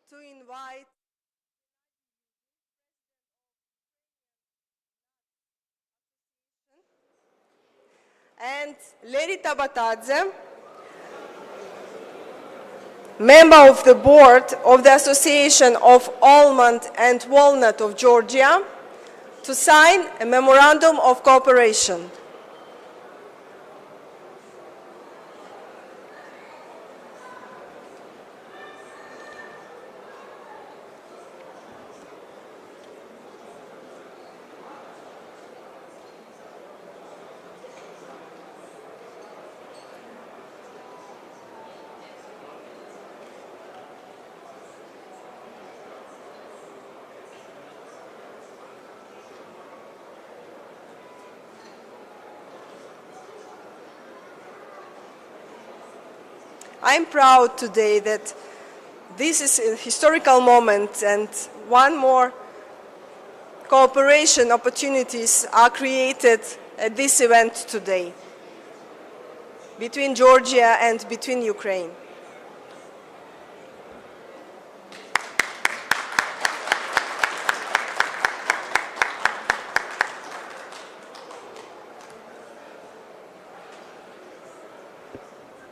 to invite and Leri Tabatadze, member of the board of the Association of Almond and Walnut of Georgia, to sign a memorandum of cooperation. I'm proud today that this is a historical moment and one more cooperation opportunities are created at this event today between Georgia and between Ukraine.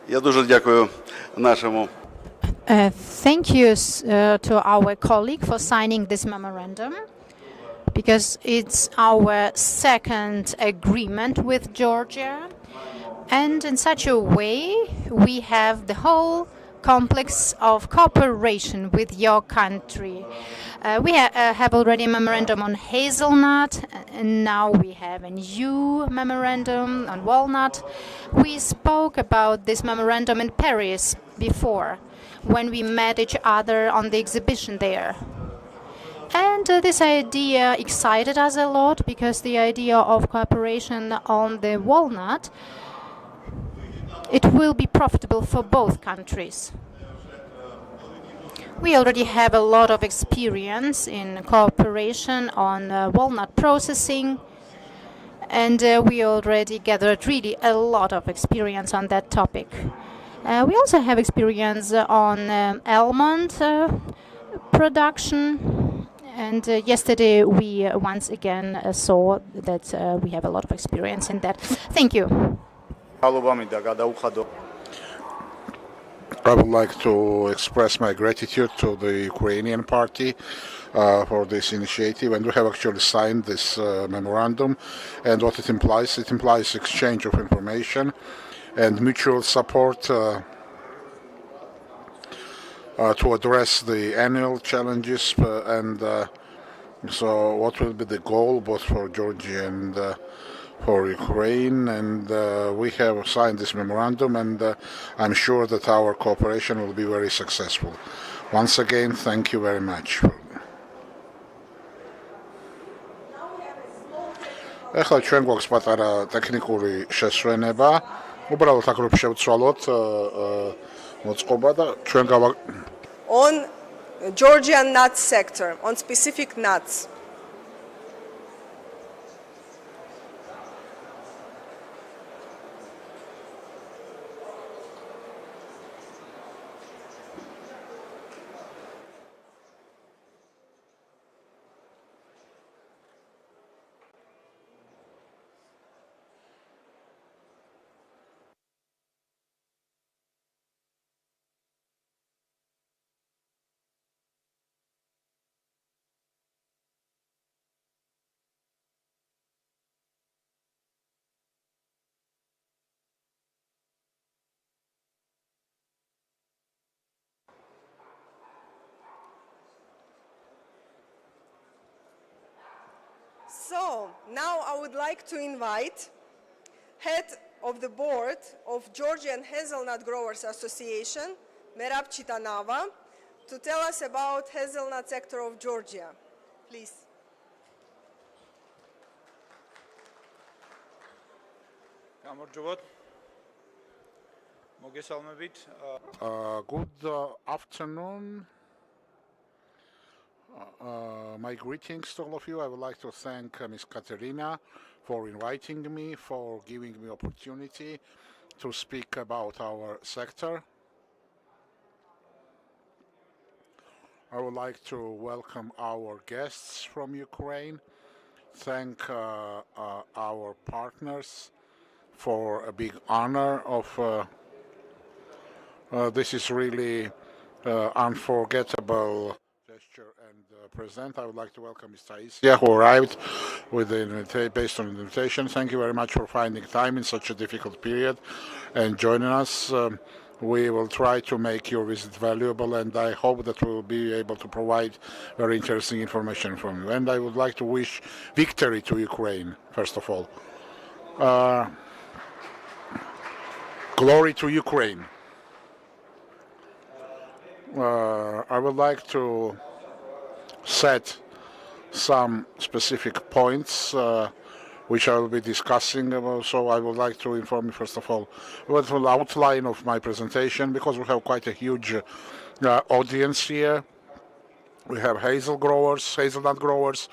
Я дуже дякую нашому. Thank you to our colleague for signing this memorandum, because it's our second agreement with Georgia, and in such a way we have the whole complex of cooperation with your country. We have already a memorandum on hazelnut, and now we have a new memorandum on walnut. We spoke about this memorandum in Paris before, when we met each other on the exhibition there. And this idea excited us a lot, because the idea of cooperation on the walnut, it will be profitable for both countries. We already have a lot of experience in cooperation on walnut processing, and we already gathered really a lot of experience on that topic. We also have experience on almond production, and yesterday we once again saw that we have a lot of experience in that. Thank you. I would like to express my gratitude to the Ukrainian party for this initiative, and we have actually signed this memorandum. And what it implies exchange of information and mutual support to address the annual challenges. So what will be the goal both for Georgia and for Ukraine, and we have signed this memorandum, and I'm sure that our cooperation will be very successful. Once again, thank you very much. ეხლა ჩვენ გვაქვს პატარა ტექნიკური შესვენება. უბრალოდ აქ რომ შევცვალოთ მოწყობა და ჩვენ on Georgian nuts sector, on specific nuts. So now I would like to invite head of the board of Georgian Hazelnut Growers Association, Merab Chitanava, to tell us about hazelnut sector of Georgia. Please. Good afternoon. My greetings to all of you. I would like to thank Ms. Katerina for inviting me, for giving me opportunity to speak about our sector. I would like to welcome our guests from Ukraine, thank our partners for a big honor of this is really unforgettable gesture and present. I would like to welcome Ms. Taisia, who arrived with based on the invitation. Thank you very much for finding time in such a difficult period and joining us. We will try to make your visit valuable, and I hope that we will be able to provide very interesting information from you. And I would like to wish victory to Ukraine, first of all. Glory to Ukraine. I would like to set some specific points which I will be discussing. So I would like to inform you first of all about the outline of my presentation, because we have quite a huge audience here. We have hazelnut growers,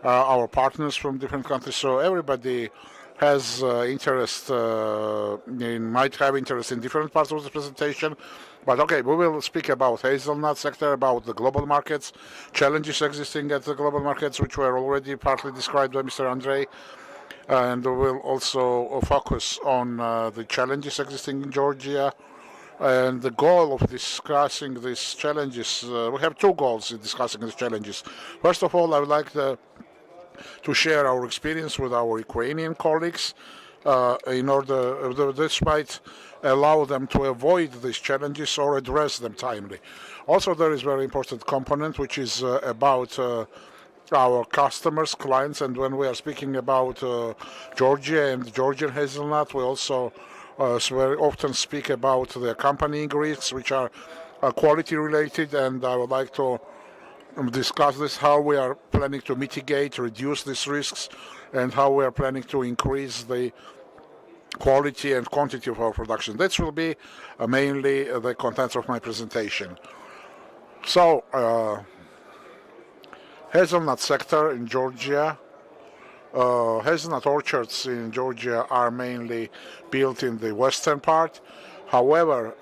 our partners from different countries. So everybody has might have interest in different parts of the presentation. But okay, we will speak about hazelnut sector, about the global markets, challenges existing at the global markets, which were already partly described by Mr. Andrei. And we will also focus on the challenges existing in Georgia. And the goal of discussing these challenges, we have two goals in discussing these challenges. First of all, I would like to share our experience with our Ukrainian colleagues in order this might allow them to avoid these challenges or address them timely. Also, there is a very important component which is about our customers, clients, and when we are speaking about Georgia and Georgian hazelnut, we also very often speak about the accompanying risks, which are quality related, and I would like to discuss this, how we are planning to mitigate, reduce these risks, and how we are planning to increase the quality and quantity of our production. That will be mainly the contents of my presentation. So, hazelnut sector in Georgia. Hazelnut orchards in Georgia are mainly built in the western part. However,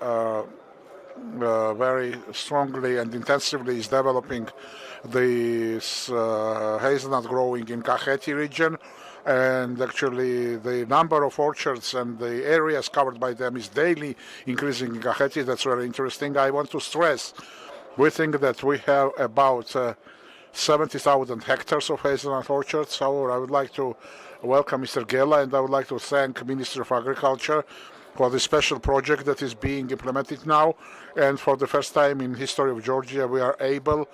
very strongly and intensively is developing this hazelnut growing in Kakheti region, and actually the number of orchards and the areas covered by them is daily increasing in Kakheti. That's very interesting. I want to stress, we think that we have about 70,000 hectares of hazelnut orchards. However, I would like to welcome Mr. Gela, and I would like to thank Minister of Agriculture for the special project that is being implemented now. And for the first time in history of Georgia, we are able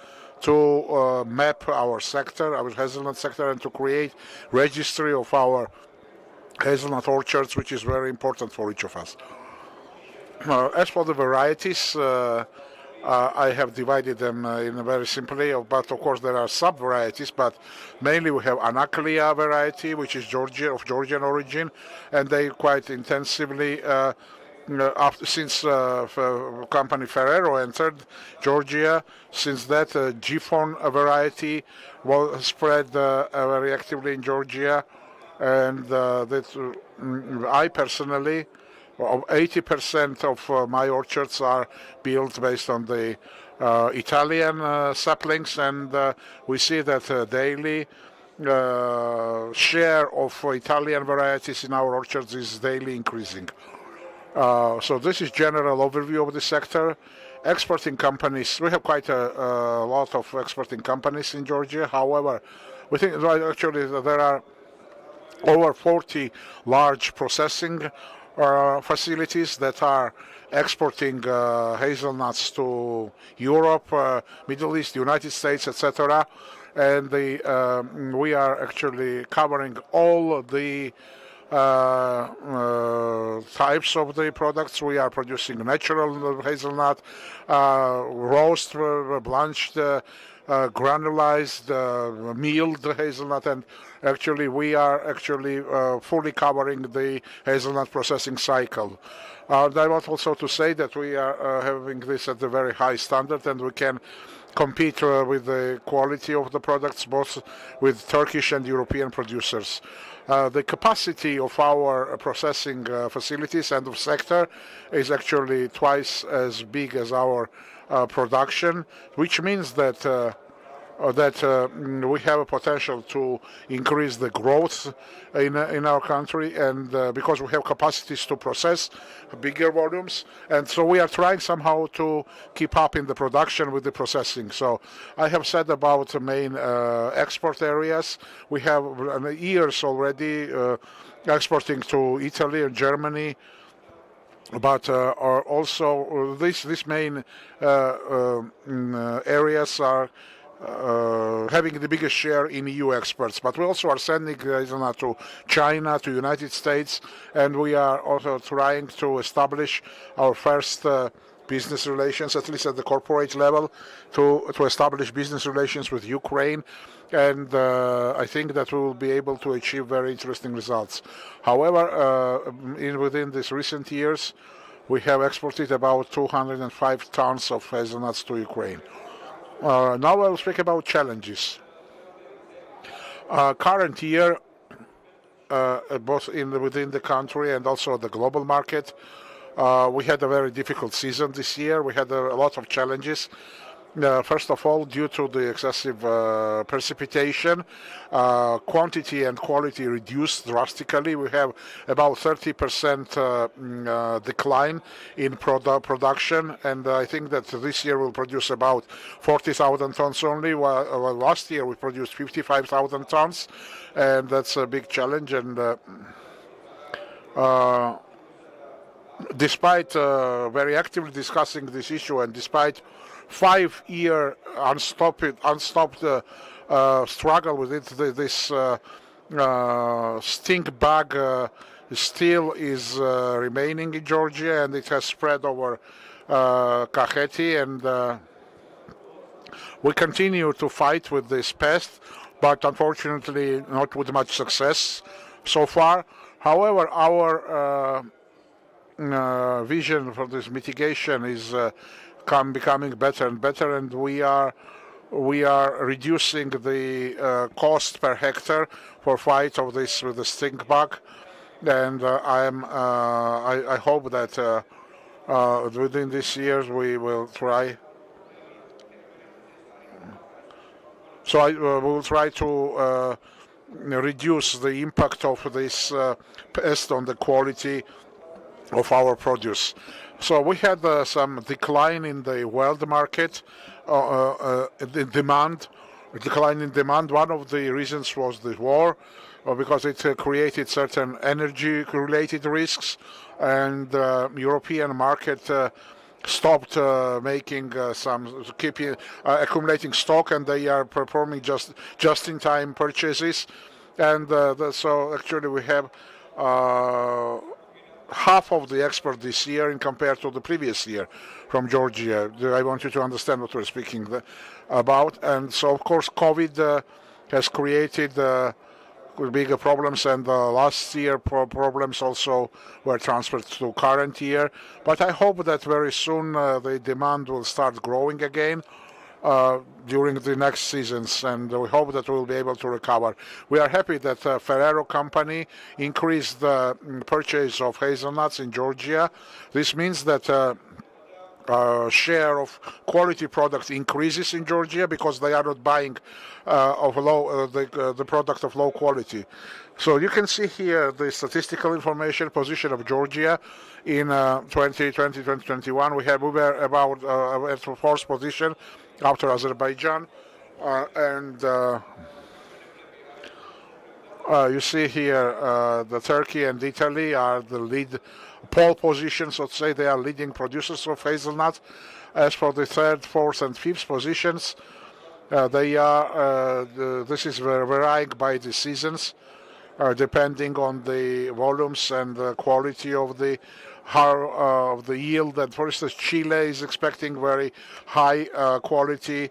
to map our sector, our hazelnut sector, and to create registry of our hazelnut orchards, which is very important for each of us. As for the varieties, I have divided them in a very simply, but of course there are sub-varieties, but mainly we have Anaklia variety, which is of Georgian origin, and they quite intensively, since company Ferrero entered Georgia, since that Gifon variety was spread very actively in Georgia, and that I personally, 80% of my orchards are built based on the Italian saplings, and we see that daily share of Italian varieties in our orchards is daily increasing. So this is general overview of the sector. Exporting companies, we have quite a lot of exporting companies in Georgia. However, we think actually there are over 40 large processing facilities that are exporting hazelnuts to Europe, Middle East, United States, etc. And we are actually covering all the types of the products. We are producing natural hazelnut, roast, blanched, granulized, milled hazelnut, and actually we are actually fully covering the hazelnut processing cycle. And I want also to say that we are having this at a very high standard, and we can compete with the quality of the products, both with Turkish and European producers. The capacity of our processing facilities and of sector is actually twice as big as our production, which means that we have a potential to increase the growth in our country, and because we have capacities to process bigger volumes, and so we are trying somehow to keep up in the production with the processing. So I have said about the main export areas. We have years already exporting to Italy and Germany, but are also these main areas are having the biggest share in EU exports, but we also are sending to China, to United States, and we are also trying to establish our first business relations, at least at the corporate level, to establish business relations with Ukraine, and I think that we will be able to achieve very interesting results. However, within these recent years, we have exported about 205 tons of hazelnuts to Ukraine. Now I will speak about challenges. Current year, both within the country and also the global market, we had a very difficult season this year. We had a lot of challenges. First of all, due to the excessive precipitation, quantity and quality reduced drastically. We have about 30% decline in production, and I think that this year we'll produce about 40,000 tons only, while last year we produced 55,000 tons, and that's a big challenge. And despite very actively discussing this issue, and despite 5-year unstopped struggle with it, this stink bug still is remaining in Georgia, and it has spread over Kakheti, and we continue to fight with this pest, but unfortunately not with much success so far. However, our vision for this mitigation is becoming better and better, and we are reducing the cost per hectare for fight of this with the stink bug, and I hope that within this year we will try. So we will try to reduce the impact of this pest on the quality of our produce. So we had some decline in the world market, the demand, decline in demand. One of the reasons was the war, because it created certain energy-related risks, and European market stopped accumulating stock, and they are performing just-in-time purchases, and so actually we have half of the export this year in compared to the previous year from Georgia. I want you to understand what we're speaking about. And so, of course, COVID has created bigger problems, and last year problems also were transferred to current year. But I hope that very soon the demand will start growing again during the next seasons, and we hope that we'll be able to recover. We are happy that Ferrero company increased the purchase of hazelnuts in Georgia. This means that share of quality products increases in Georgia, because they are not buying the product of low quality. So you can see here the statistical information position of Georgia in 2020-2021. We were about at the fourth position after Azerbaijan, and you see here the Turkey and Italy are the lead pole positions, let's say. They are leading producers of hazelnut. As for the third, fourth, and fifth positions, they are this is varying by the seasons, depending on the volumes and the quality of the yield. And for instance, Chile is expecting very high quality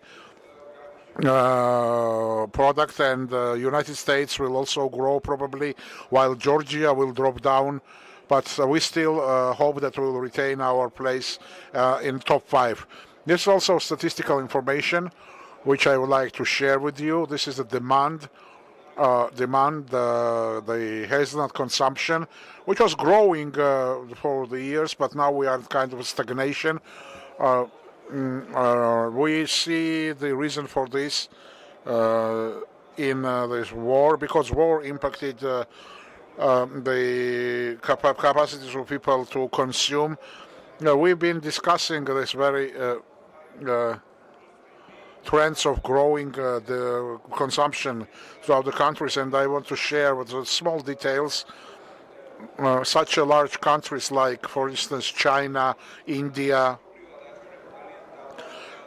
product, and United States will also grow probably, while Georgia will drop down. But we still hope that we will retain our place in top 5. This is also statistical information which I would like to share with you. This is the demand, the hazelnut consumption, which was growing for the years, but now we are kind of stagnation. we see the reason for this in this war, because war impacted the capacities of people to consume. We've been discussing this very trends of growing the consumption throughout the countries, and I want to share with the small details. Such a large countries like, for instance, China, India,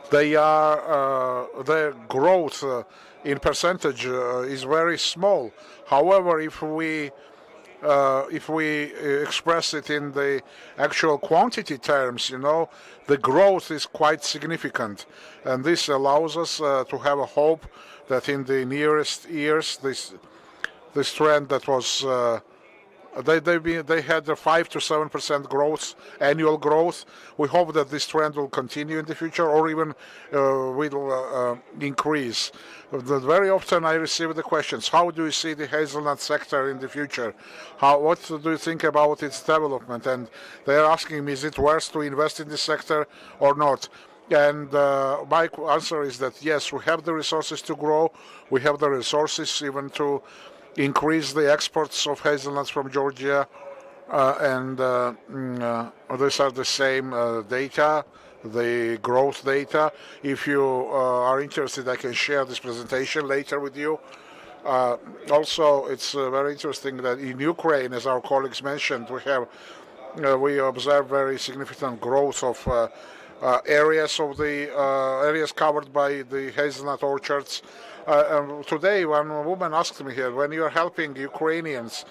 their growth in percentage is very small. However, if we express it in the actual quantity terms, the growth is quite significant, and this allows us to have a hope that in the nearest years, this trend that was they had a 5 to 7% growth, annual growth. We hope that this trend will continue in the future, or even will increase. Very often I receive the questions: how do you see the hazelnut sector in the future? What do you think about its development? And they are asking me, is it worth to invest in this sector or not? And my answer is that yes, we have the resources to grow. We have the resources even to increase the exports of hazelnuts from Georgia, and these are the same data, the growth data. If you are interested, I can share this presentation later with you. Also, it's very interesting that in Ukraine, as our colleagues mentioned, we observe very significant growth of areas covered by the hazelnut orchards. Today, one woman asked me here, when you are helping Ukrainians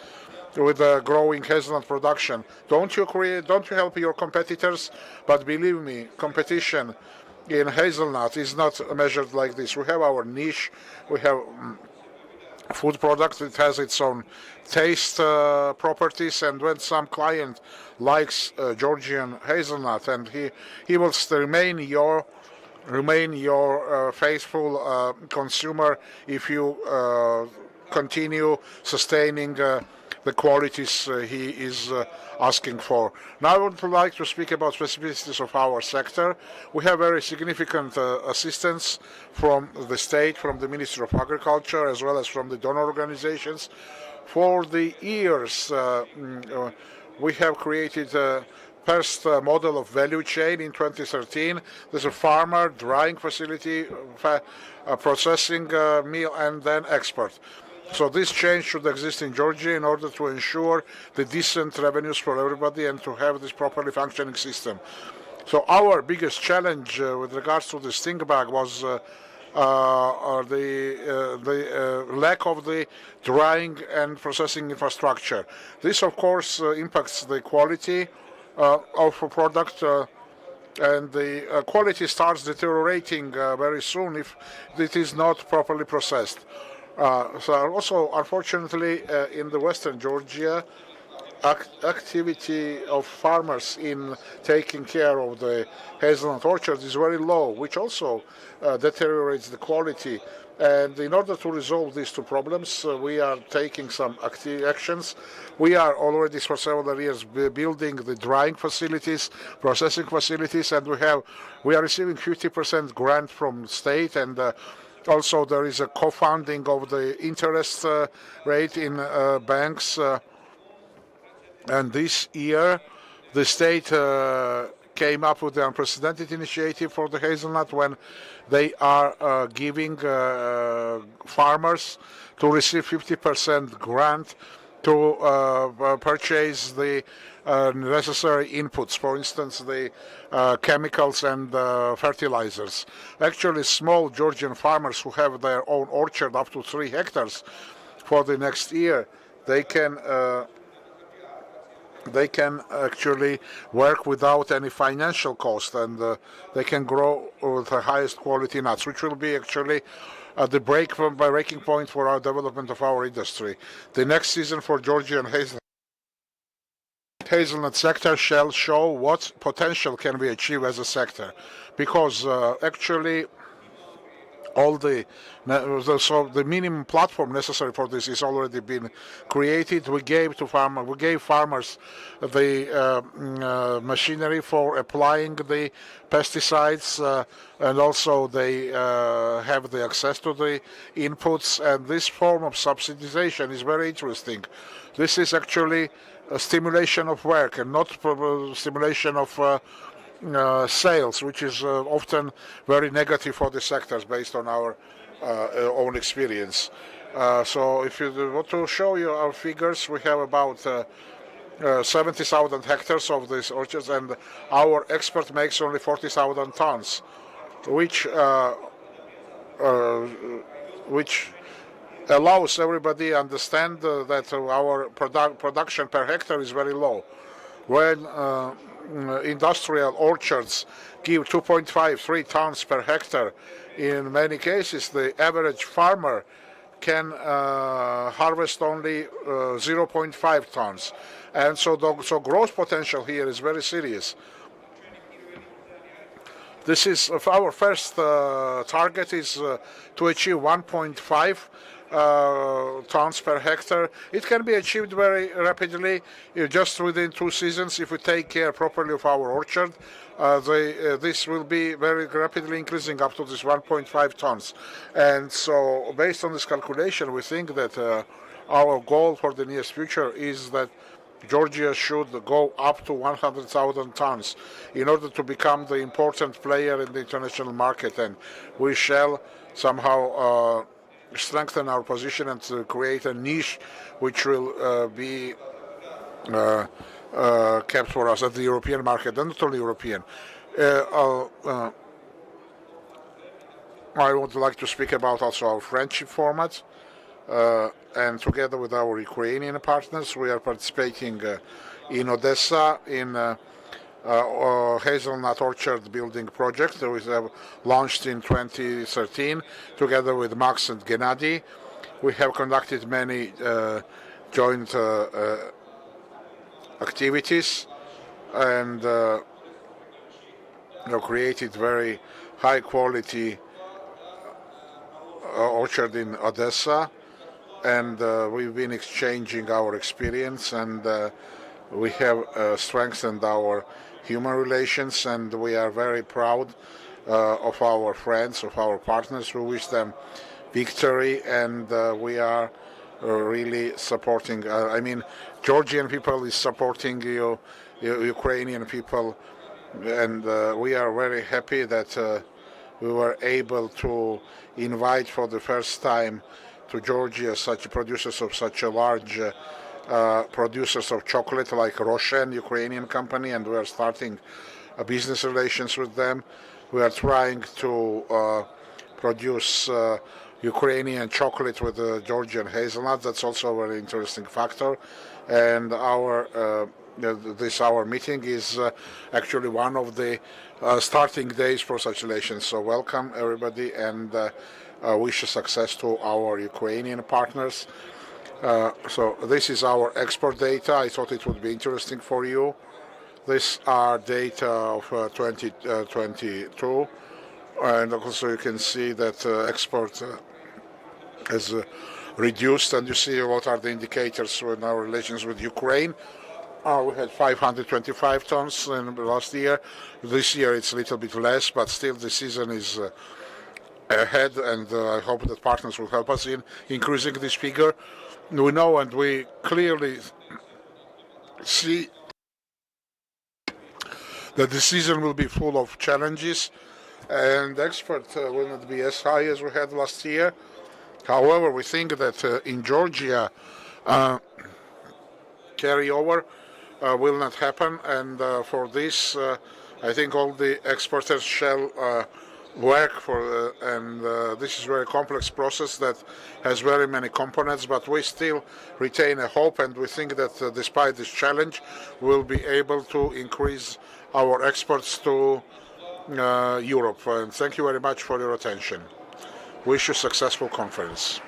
with growing hazelnut production, don't you help your competitors? But believe me, competition in hazelnut is not measured like this. We have our niche. We have food product. It has its own taste properties, and when some client likes Georgian hazelnut, and he will remain your faithful consumer if you continue sustaining the qualities he is asking for. Now I would like to speak about specificities of our sector. We have very significant assistance from the state, from the Ministry of Agriculture, as well as from the donor organizations. For the years, we have created first model of value chain in 2013. There's a farmer, drying facility, processing meal, and then export. So this change should exist in Georgia in order to ensure the decent revenues for everybody and to have this properly functioning system. So our biggest challenge with regards to the sting bag was the lack of the drying and processing infrastructure. This, of course, impacts the quality of a product, and the quality starts deteriorating very soon if it is not properly processed. So also, unfortunately, in the western Georgia, activity of farmers in taking care of the hazelnut orchards is very low, which also deteriorates the quality. And in order to resolve these two problems, we are taking some actions. We are already for several years building the drying facilities, processing facilities, and we are receiving 50% grant from state, and also there is a co-funding of the interest rate in banks. And this year, the state came up with the unprecedented initiative for the hazelnut, when they are giving farmers to receive 50% grant to purchase the necessary inputs, for instance, the chemicals and fertilizers. Actually, small Georgian farmers who have their own orchard up to 3 hectares for the next year, they can actually work without any financial cost, and they can grow with the highest quality nuts, which will be actually the breaking point for our development of our industry. The next season for Georgian hazelnut sector shall show what potential can we achieve as a sector, because actually all so the minimum platform necessary for this is already been created. We gave farmers the machinery for applying the pesticides, and also they have the access to the inputs. And this form of subsidization is very interesting. This is actually a stimulation of work and not stimulation of sales, which is often very negative for the sectors based on our own experience. So if you want to show you our figures, we have about 70,000 hectares of these orchards, and our export makes only 40,000 tons, which allows everybody to understand that our production per hectare is very low. When industrial orchards give 2.5-3 tons per hectare, in many cases the average farmer can harvest only 0.5 tons, and so growth potential here is very serious. This is our first target is to achieve 1.5 tons per hectare. It can be achieved very rapidly, just within 2 seasons, if we take care properly of our orchard. This will be very rapidly increasing up to this 1.5 tons. And so based on this calculation, we think that our goal for the nearest future is that Georgia should go up to 100,000 tons in order to become the important player in the international market, and we shall somehow strengthen our position and to create a niche which will be kept for us at the European market, and not only European. I would like to speak about also our friendship format, and together with our Ukrainian partners, we are participating in Odessa in hazelnut orchard building project that we have launched in 2013 together with Max and Gennady. We have conducted many joint activities and created very high quality orchard in Odessa, and we've been exchanging our experience, and we have strengthened our human relations, and we are very proud of our friends, of our partners. We wish them victory, and we are really supporting, Georgian people is supporting Ukrainian people, and we are very happy that we were able to invite for the first time to Georgia such producers of such a large producers of chocolate like Roshen, Ukrainian company, and we are starting business relations with them. We are trying to produce Ukrainian chocolate with Georgian hazelnut. That's also a very interesting factor. And our meeting is actually one of the starting days for such relations. So welcome everybody, and wish success to our Ukrainian partners. So this is our export data. I thought it would be interesting for you. These are data of 2022, and also you can see that export has reduced, and you see what are the indicators in our relations with Ukraine. We had 525 tons in last year. This year it's a little bit less, but still the season is ahead, and I hope that partners will help us in increasing this figure. We know and we clearly see that the season will be full of challenges, and export will not be as high as we had last year. However, we think that in Georgia carryover will not happen, and for this I think all the exporters shall work for, and this is a very complex process that has very many components, but we still retain a hope, and we think that despite this challenge we'll be able to increase our exports to Europe. And thank you very much for your attention. Wish you a successful conference.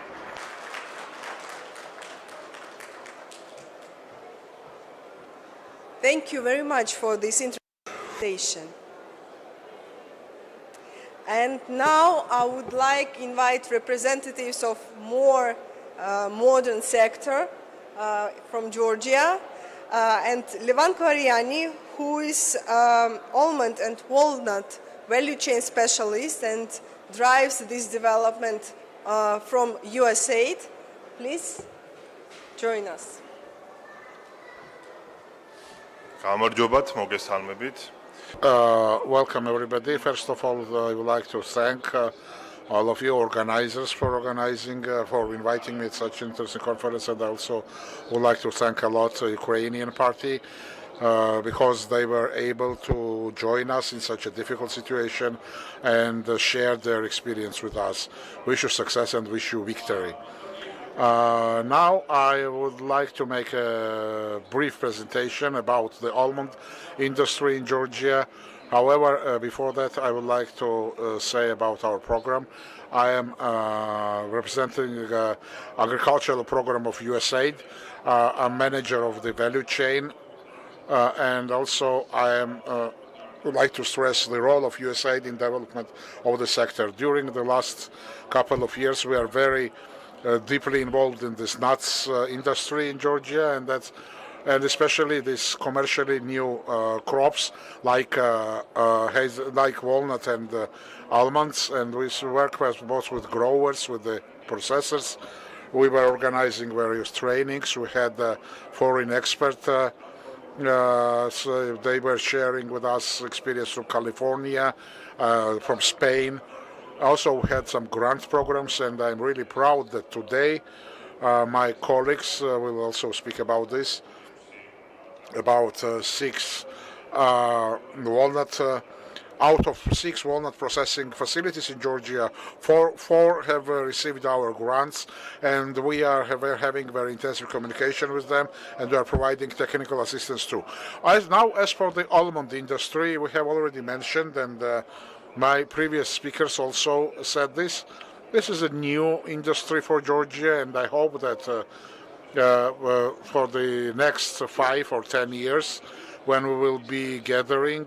Thank you very much for this introduction. And now I would like to invite representatives of more modern sector from Georgia, and Levan Kvariani, who is almond and walnut value chain specialist and drives this development from USAID. Please join us. გამარჯობათ, მოგესალმებით. Welcome everybody. First of all, I would like to thank all of you organizers for organizing, for inviting me to such an interesting conference, and I also would like to thank a lot the Ukrainian party because they were able to join us in such a difficult situation and share their experience with us. Wish you success and wish you victory. Now I would like to make a brief presentation about the almond industry in Georgia. However, before that, I would like to say about our program. I am representing the agricultural program of USAID. I'm manager of the value chain, and also I would like to stress the role of USAID in development of the sector. During the last couple of years, we are very deeply involved in this nuts industry in Georgia, and especially these commercially new crops like walnut and almonds. And we work both with growers, with the processors. We were organizing various trainings. We had foreign experts. So they were sharing with us experience from California, from Spain. Also, we had some grant programs, and I'm really proud that today my colleagues will also speak about this. About 6 walnut, out of 6 walnut processing facilities in Georgia, four have received our grants, and we are having very intensive communication with them, and we are providing technical assistance too. Now, as for the almond industry, we have already mentioned, and my previous speakers also said this. This is a new industry for Georgia, and I hope that for the next 5 or 10 years, when we will be gathering,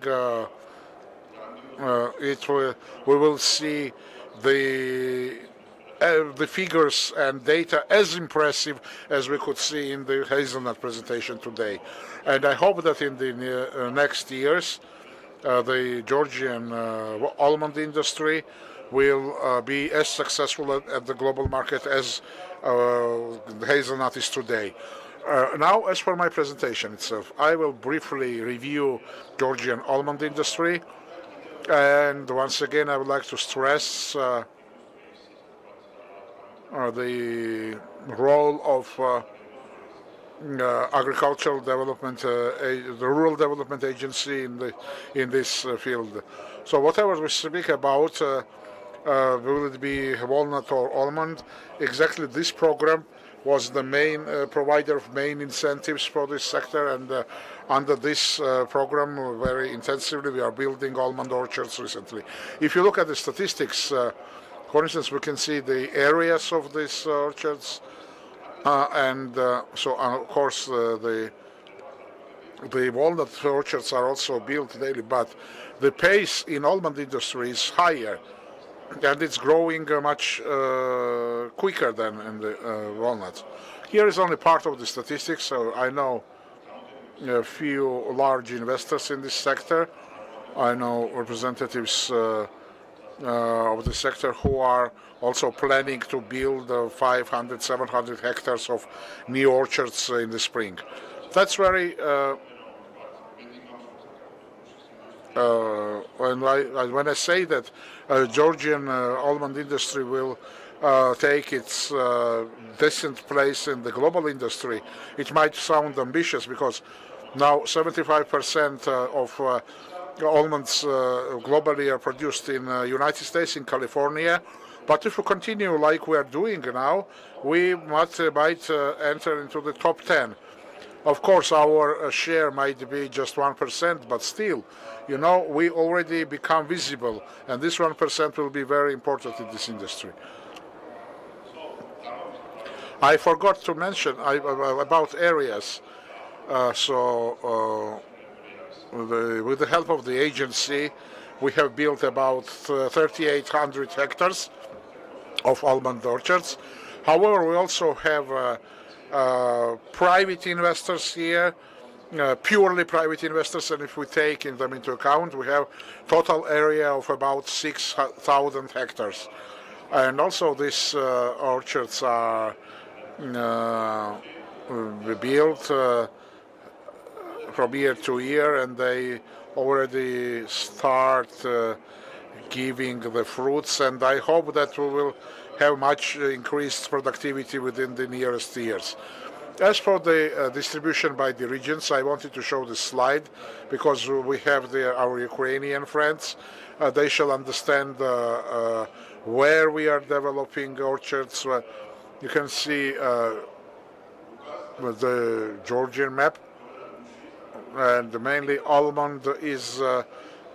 we will see the figures and data as impressive as we could see in the hazelnut presentation today. And I hope that in the next years, the Georgian almond industry will be as successful at the global market as the hazelnut is today. Now, as for my presentation itself, I will briefly review Georgian almond industry, and once again I would like to stress the role of agricultural development, the rural development agency in this field. So whatever we speak about, will it be walnut or almond? Exactly, this program was the main provider of main incentives for this sector, and under this program, very intensively, we are building almond orchards recently. If you look at the statistics, for instance, we can see the areas of these orchards. So of course the walnut orchards are also built daily, but the pace in almond industry is higher, and it's growing much quicker than in the walnuts. Here is only part of the statistics, so I know a few large investors in this sector. I know representatives of the sector who are also planning to build 500, 700 hectares of new orchards in the spring. That's very, when I say that Georgian almond industry will take its decent place in the global industry, it might sound ambitious, because now 75% of almonds globally are produced in the United States, in California. But if we continue like we are doing now, we might enter into the top 10. Of course, our share might be just 1%, but still, you know, we already become visible, and this 1% will be very important in this industry. I forgot to mention about areas. With the help of the agency, we have built about 3,800 hectares of almond orchards. However, we also have private investors here, purely private investors, and if we take them into account, we have total area of about 6,000 hectares. And also these orchards are built from year to year, and they already start giving the fruits, and I hope that we will have much increased productivity within the nearest years. As for the distribution by the regions, I wanted to show this slide because we have our Ukrainian friends. They shall understand where we are developing orchards. You can see the Georgian map, and mainly almond is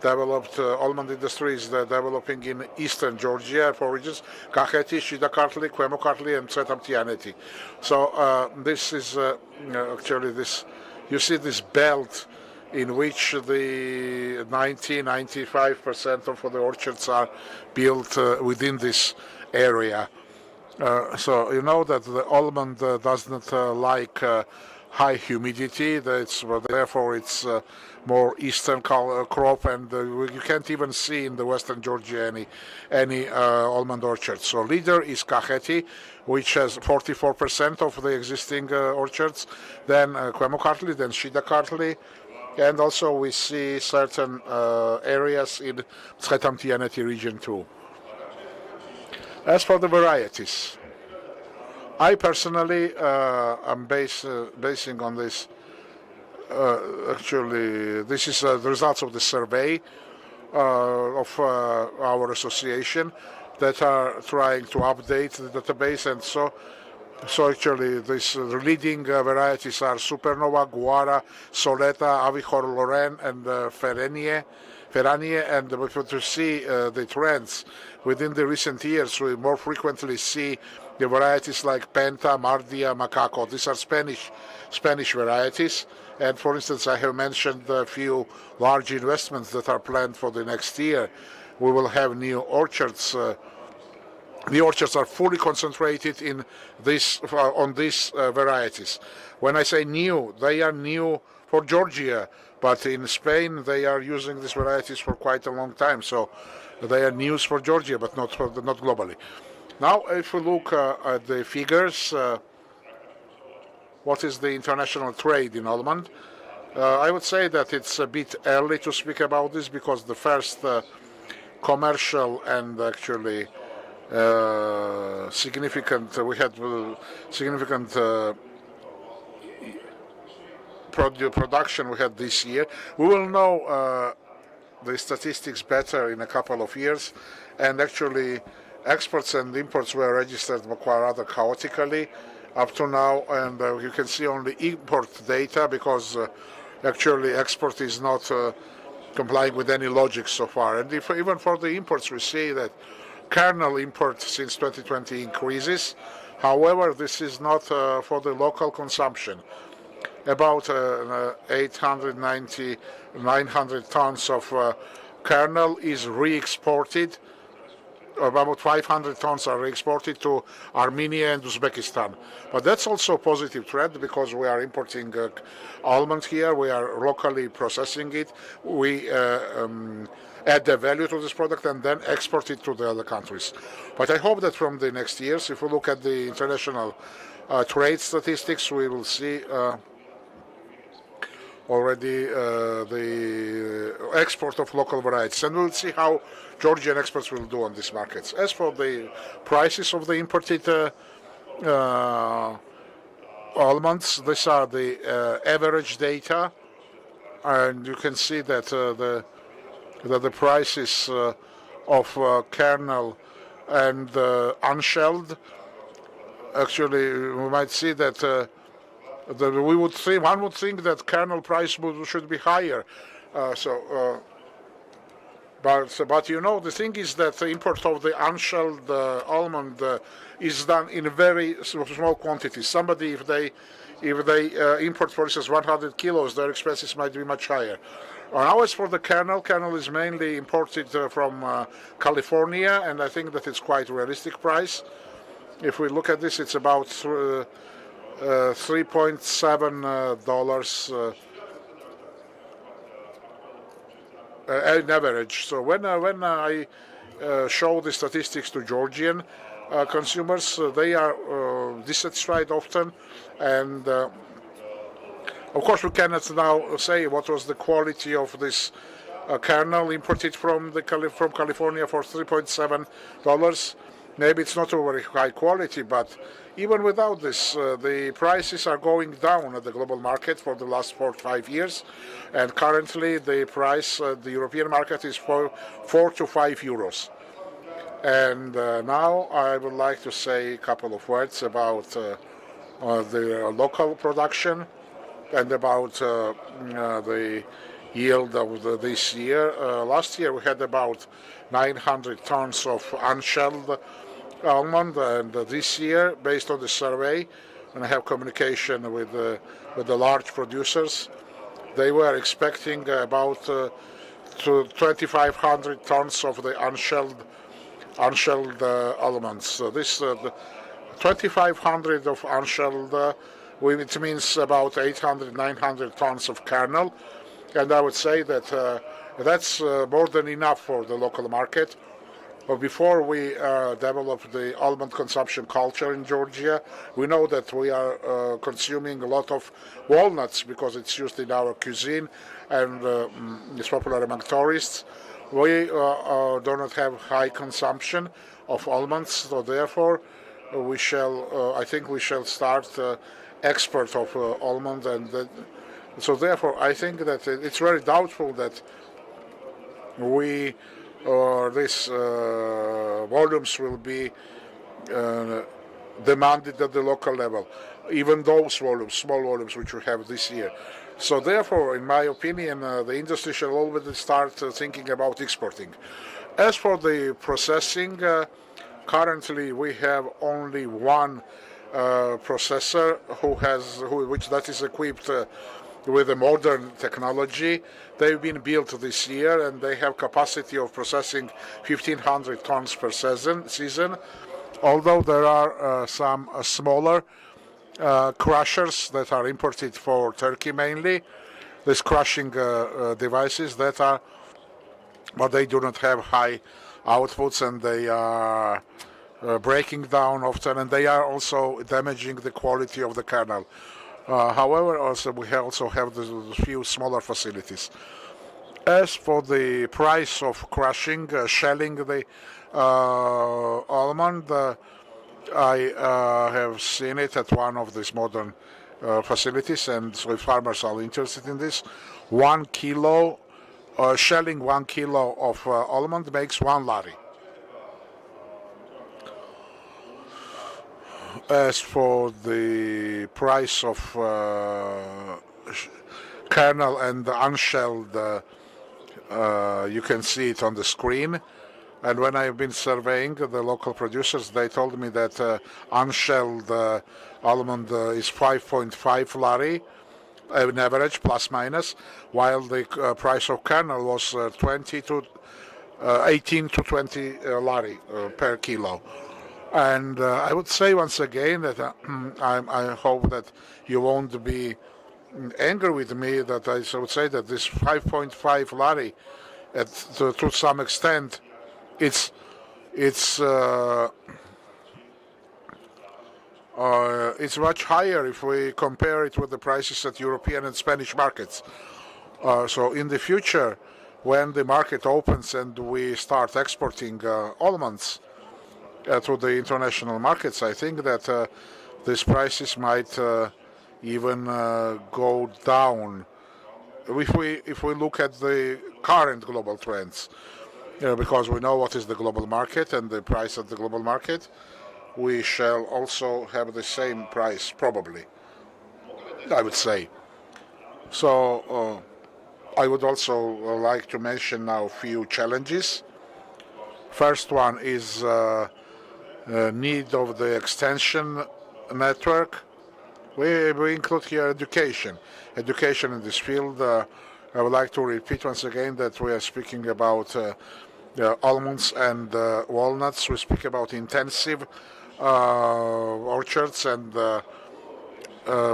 developed, almond industry is developing in eastern Georgia for regions, Kakheti, Shida-Kartli, Kvemo-Kartli, and Tsetam-Tianeti. So this is actually this, you see this belt in which the 90-95% of the orchards are built within this area. So you know that the almond does not like high humidity. Therefore it's more eastern crop, and you can't even see in the western Georgia any almond orchards. So leader is Kakheti, which has 44% of the existing orchards. Then Kvemo-Kartli, then Shida-Kartli, and also we see certain areas in Tsetam-Tianeti region too. As for the varieties, I personally am basing on this. Actually, this is the results of the survey of our association that are trying to update the database, and so actually these leading varieties are Supernova, Guara, Soleta, Avihor, Loren, and Ferranie. And to see the trends within the recent years, we more frequently see the varieties like Penta, Mardia, Macaco. These are Spanish varieties. And for instance, I have mentioned a few large investments that are planned for the next year. We will have new orchards. The orchards are fully concentrated in on these varieties. When I say new, they are new for Georgia, but in Spain they are using these varieties for quite a long time. So they are news for Georgia, but not globally. Now, if we look at the figures, what is the international trade in almond? I would say that it's a bit early to speak about this because the first commercial and actually significant production we had this year. We will know the statistics better in a couple of years, and actually exports and imports were registered rather chaotically up to now, and you can see only import data because actually export is not complying with any logic so far. And even for the imports, we see that kernel import since 2020 increases. However, this is not for the local consumption. About 900 tons of kernel is re-exported. About 500 tons are re-exported to Armenia and Uzbekistan. But that's also a positive trend because we are importing almond here, we are locally processing it, we add the value to this product and then export it to the other countries. But I hope that from the next years, if we look at the international trade statistics, we will see already the export of local varieties, and we'll see how Georgian exports will do on these markets. As for the prices of the imported almonds, these are the average data, and you can see that the prices of kernel and unshelled, actually we might see that one would think that kernel price should be higher. But you know, the thing is that the import of the unshelled almond is done in very small quantities. Somebody, if they import, for instance, 100 kilos, their expenses might be much higher. Now, as for the kernel is mainly imported from California, and I think that it's quite a realistic price. If we look at this, it's about $3.7 in average. So when I show the statistics to Georgian consumers, they are dissatisfied often, and of course we cannot now say what was the quality of this kernel imported from California for $3.7. Maybe it's not a very high quality, but even without this, the prices are going down at the global market for the last 4 to 5 years, and currently the price the European market is for 4 to 5 euros. And now I would like to say a couple of words about the local production and about the yield of this year. Last year we had about 900 tons of unshelled almond, and this year, based on the survey, and I have communication with the large producers, they were expecting about 2,500 tons of the unshelled almonds. So this 2,500 of unshelled, it means about 800, 900 tons of kernel, and I would say that that's more than enough for the local market. Before we developed the almond consumption culture in Georgia, we know that we are consuming a lot of walnuts because it's used in our cuisine and it's popular among tourists. We do not have high consumption of almonds, so therefore we shall, I think we shall start export of almond, and so therefore I think that it's very doubtful that we these volumes will be demanded at the local level, even those volumes, small volumes, which we have this year. So therefore, in my opinion, the industry shall already start thinking about exporting. As for the processing, currently we have only one processor which is equipped with a modern technology. They've been built this year and they have capacity of processing 1,500 tons per season. Although there are some smaller crushers that are imported for Turkey mainly, these crushing devices that are, but they do not have high outputs, and they are breaking down often, and they are also damaging the quality of the kernel. However, also we also have the few smaller facilities. As for the price of crushing, shelling the almond, I have seen it at one of these modern facilities, and so if farmers are interested in this, 1 kilo, shelling 1 kilo of almond makes 1 lari. As for the price of kernel and unshelled, you can see it on the screen. And when I've been surveying the local producers, they told me that unshelled almond is 5.5 lari, on average, plus minus, while the price of kernel was 18 to 20 lari per kilo. And I would say once again that I hope that you won't be angry with me, that I would say that this 5.5 lari, to some extent, it's much higher if we compare it with the prices at European and Spanish markets. So in the future, when the market opens and we start exporting almonds to the international markets, I think that these prices might even go down if we look at the current global trends. Because we know what is the global market and the price at the global market, we shall also have the same price, probably, I would say. So I would also like to mention now a few challenges. First one is need of the extension network. We include here education. Education in this field. I would like to repeat once again that we are speaking about almonds and walnuts. We speak about intensive orchards, and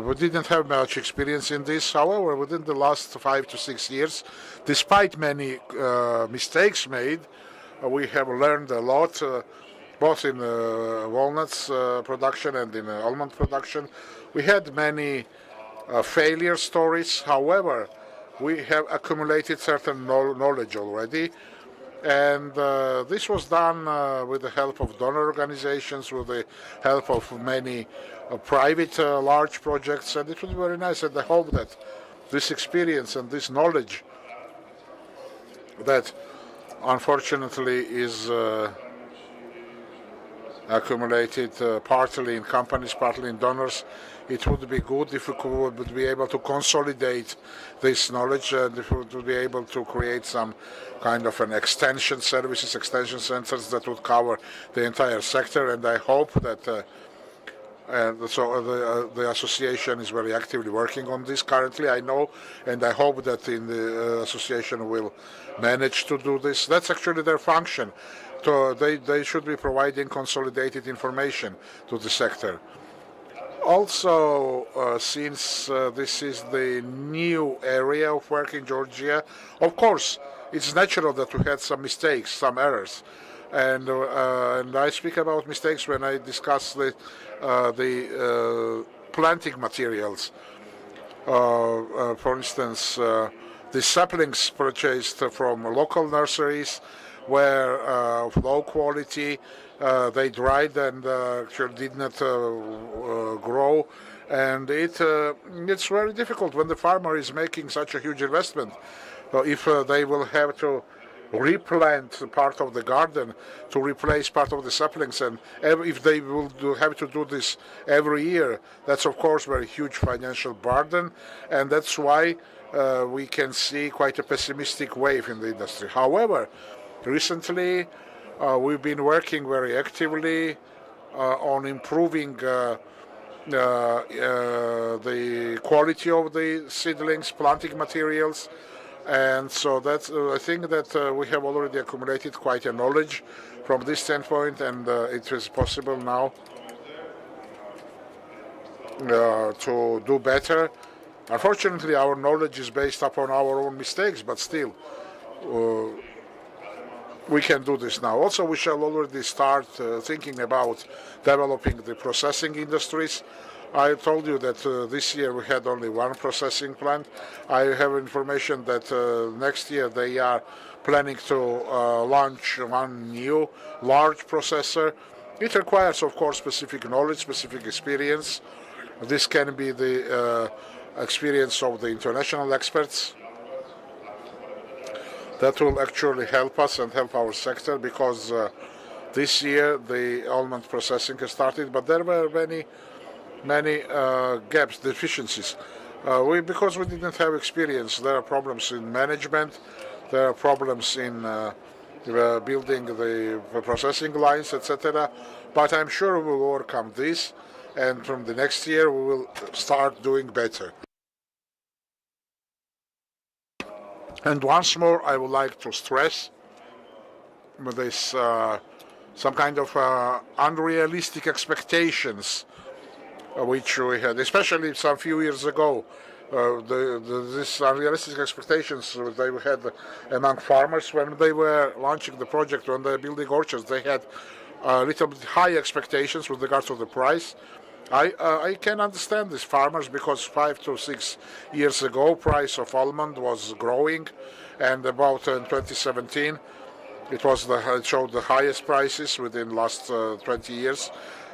we didn't have much experience in this. However, within the last 5 to 6 years, despite many mistakes made, we have learned a lot, both in walnuts production and in almond production. We had many failure stories. However, we have accumulated certain knowledge already, and this was done with the help of donor organizations, with the help of many private large projects, and it was very nice. And I hope that this experience and this knowledge that unfortunately is accumulated partly in companies, partly in donors, it would be good if we would be able to consolidate this knowledge, and if we would be able to create some kind of an extension services, extension centers that would cover the entire sector. And I hope that the association is very actively working on this currently, I know, and I hope that the association will manage to do this. That's actually their function. They should be providing consolidated information to the sector. Also, since this is the new area of work in Georgia, of course, it's natural that we had some mistakes, some errors. And I speak about mistakes when I discuss the planting materials. For instance, the saplings purchased from local nurseries were of low quality. They dried and actually did not grow, and it's very difficult when the farmer is making such a huge investment. So if they will have to replant part of the garden to replace part of the saplings, and if they will have to do this every year, that's of course very huge financial burden, and that's why we can see quite a pessimistic wave in the industry. However, recently we've been working very actively on improving the quality of the seedlings, planting materials, and so that's I think that we have already accumulated quite a knowledge from this standpoint, and it is possible now to do better. Unfortunately, our knowledge is based upon our own mistakes, but still we can do this now. Also, we shall already start thinking about developing the processing industries. I told you that this year we had only one processing plant. I have information that next year they are planning to launch one new large processor. It requires, of course, specific knowledge, specific experience. This can be the experience of the international experts. That will actually help us and help our sector, because this year the almond processing has started, but there were many gaps, deficiencies. Because we didn't have experience, there are problems in management, there are problems in building the processing lines, etc. But I'm sure we will overcome this, and from the next year we will start doing better. And once more, I would like to stress this some kind of unrealistic expectations which we had, especially some few years ago. These unrealistic expectations they had among farmers when they were launching the project, when they were building orchards. They had a little bit high expectations with regards to the price. I can understand these farmers, because 5 to 6 years ago price of almond was growing, and about in 2017 it showed the highest prices within last 20 years.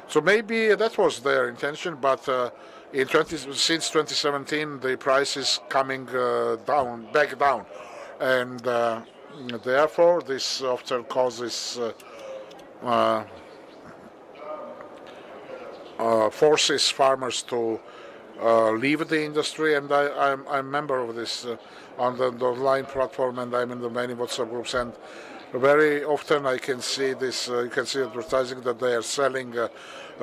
So maybe that was their intention, but since 2017 the price is coming back down, and therefore this often causes forces farmers to leave the industry, and I'm a member of this on the online platform, and I'm in the many WhatsApp groups, and very often I can see this, you can see advertising that they are selling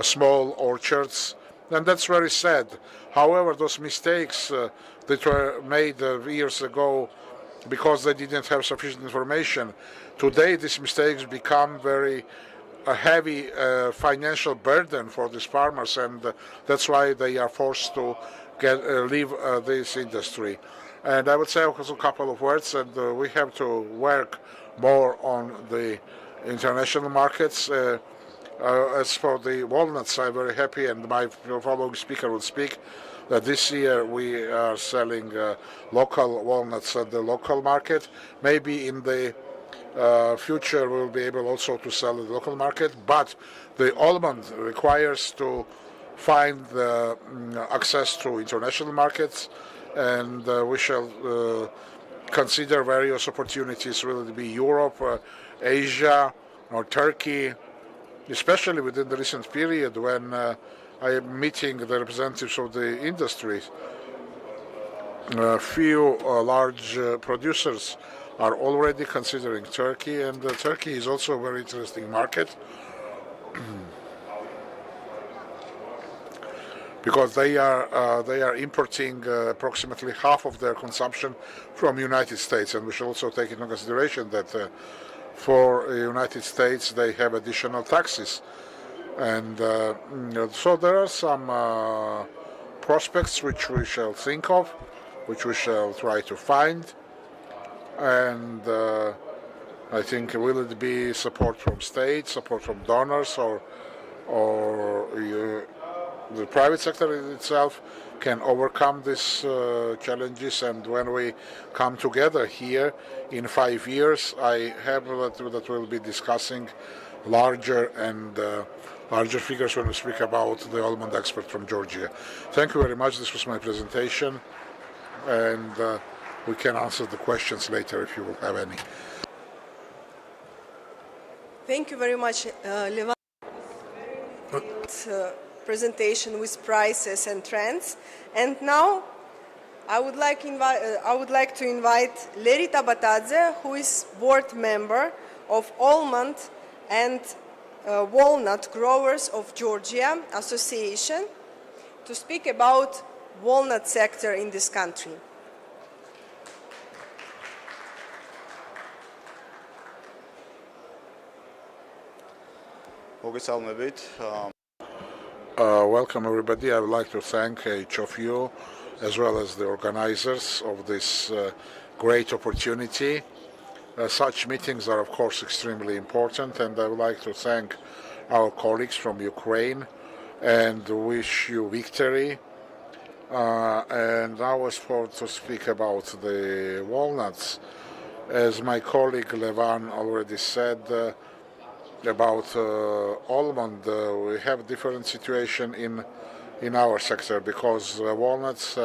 small orchards, and that's very sad. However, those mistakes that were made years ago because they didn't have sufficient information, today these mistakes become very a heavy financial burden for these farmers, and that's why they are forced to leave this industry. And I would say also a couple of words, and we have to work more on the international markets. As for the walnuts, I'm very happy, and my following speaker will speak, that this year we are selling local walnuts at the local market. Maybe in the future we'll be able also to sell at the local market, but the almond requires to find access to international markets, and we shall consider various opportunities, whether it be Europe, Asia, or Turkey, especially within the recent period when I am meeting the representatives of the industry. Few large producers are already considering Turkey, and Turkey is also a very interesting market because they are importing approximately half of their consumption from United States, and we should also take into consideration that for the United States they have additional taxes, and so there are some prospects which we shall think of, which we shall try to find, and I think will it be support from state, support from donors, or the private sector itself can overcome these challenges, and when we come together here in 5 years, I have that we'll be discussing larger and larger figures when we speak about the almond export from Georgia. Thank you very much. This was my presentation, and we can answer the questions later if you will have any. Thank you very much, Levan. Presentation with prices and trends. And now I would like to invite Lerita Batadze, who is board member of Almond and Walnut Growers of Georgia Association, to speak about walnut sector in this country. Welcome everybody. I would like to thank each of you as well as the organizers of this great opportunity. Such meetings are of course extremely important, and I would like to thank our colleagues from Ukraine and wish you victory. And now as for to speak about the walnuts, as my colleague Levan already said, about almond, we have different situation in our sector, because walnuts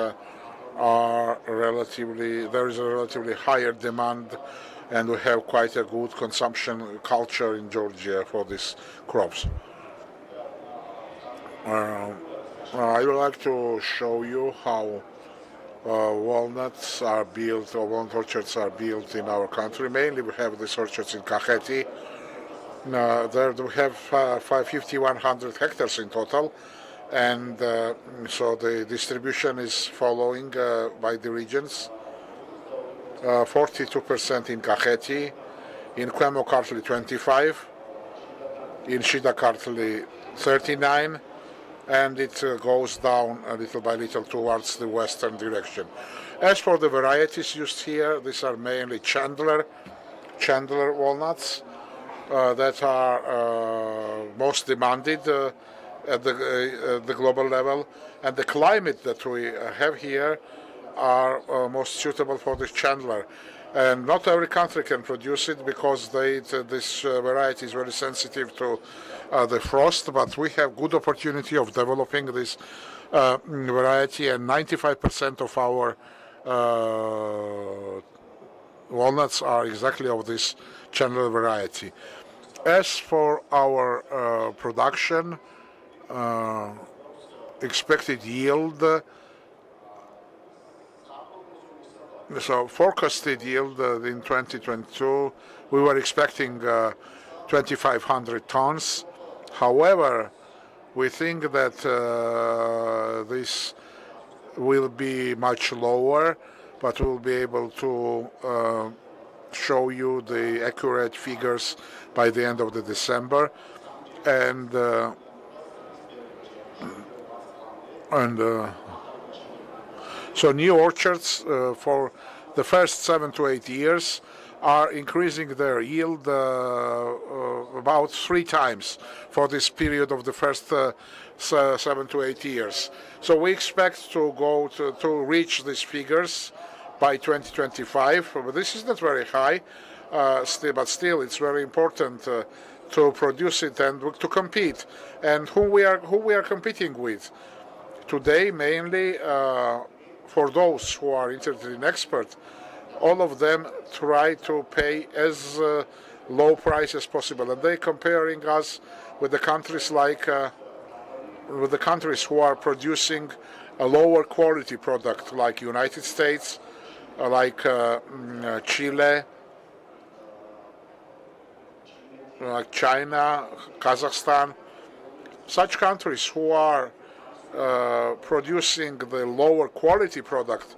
are there is a relatively higher demand, and we have quite a good consumption culture in Georgia for these crops. I would like to show you how walnuts are built, or walnut orchards are built in our country. Mainly we have these orchards in Kakheti. There we have 5,100 hectares in total, and so the distribution is following by the regions. 42% in Kakheti, in Quemo Kartli 25%, in Shida Kartli 39%, and it goes down a little by little towards the western direction. As for the varieties used here, these are mainly Chandler walnuts that are most demanded at the global level, and the climate that we have here are most suitable for this Chandler. And not every country can produce it, because this variety is very sensitive to the frost, but we have good opportunity of developing this variety, and 95% of our walnuts are exactly of this Chandler variety. As for our production, expected yield. So forecasted yield in 2022, we were expecting 2,500 tons. However, we think that this will be much lower, but we'll be able to show you the accurate figures by the end of the December. And so new orchards for the first 7 to 8 years are increasing their yield about 3 times for this period of the first 7 to 8 years. So we expect to go to reach these figures by 2025. But this is not very high, but still it's very important to produce it and to compete. And who we are competing with today, mainly for those who are interested in export, all of them try to pay as low price as possible, and they're comparing us with the countries like with the countries who are producing a lower quality product, like United States, like Chile, like China, Kazakhstan. Such countries who are producing the lower quality product,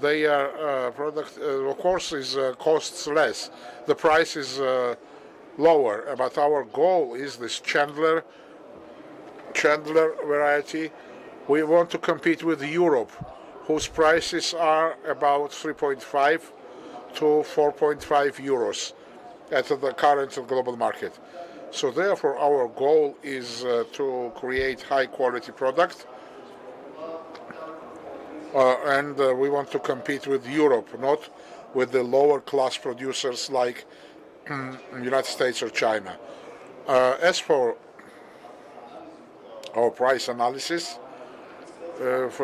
their product of course is costs less, the price is lower, but our goal is this Chandler variety. We want to compete with Europe, whose prices are about 3.5 to 4.5 euros at the current global market. So therefore our goal is to create high quality product, and we want to compete with Europe, not with the lower class producers like United States or China. As for our price analysis,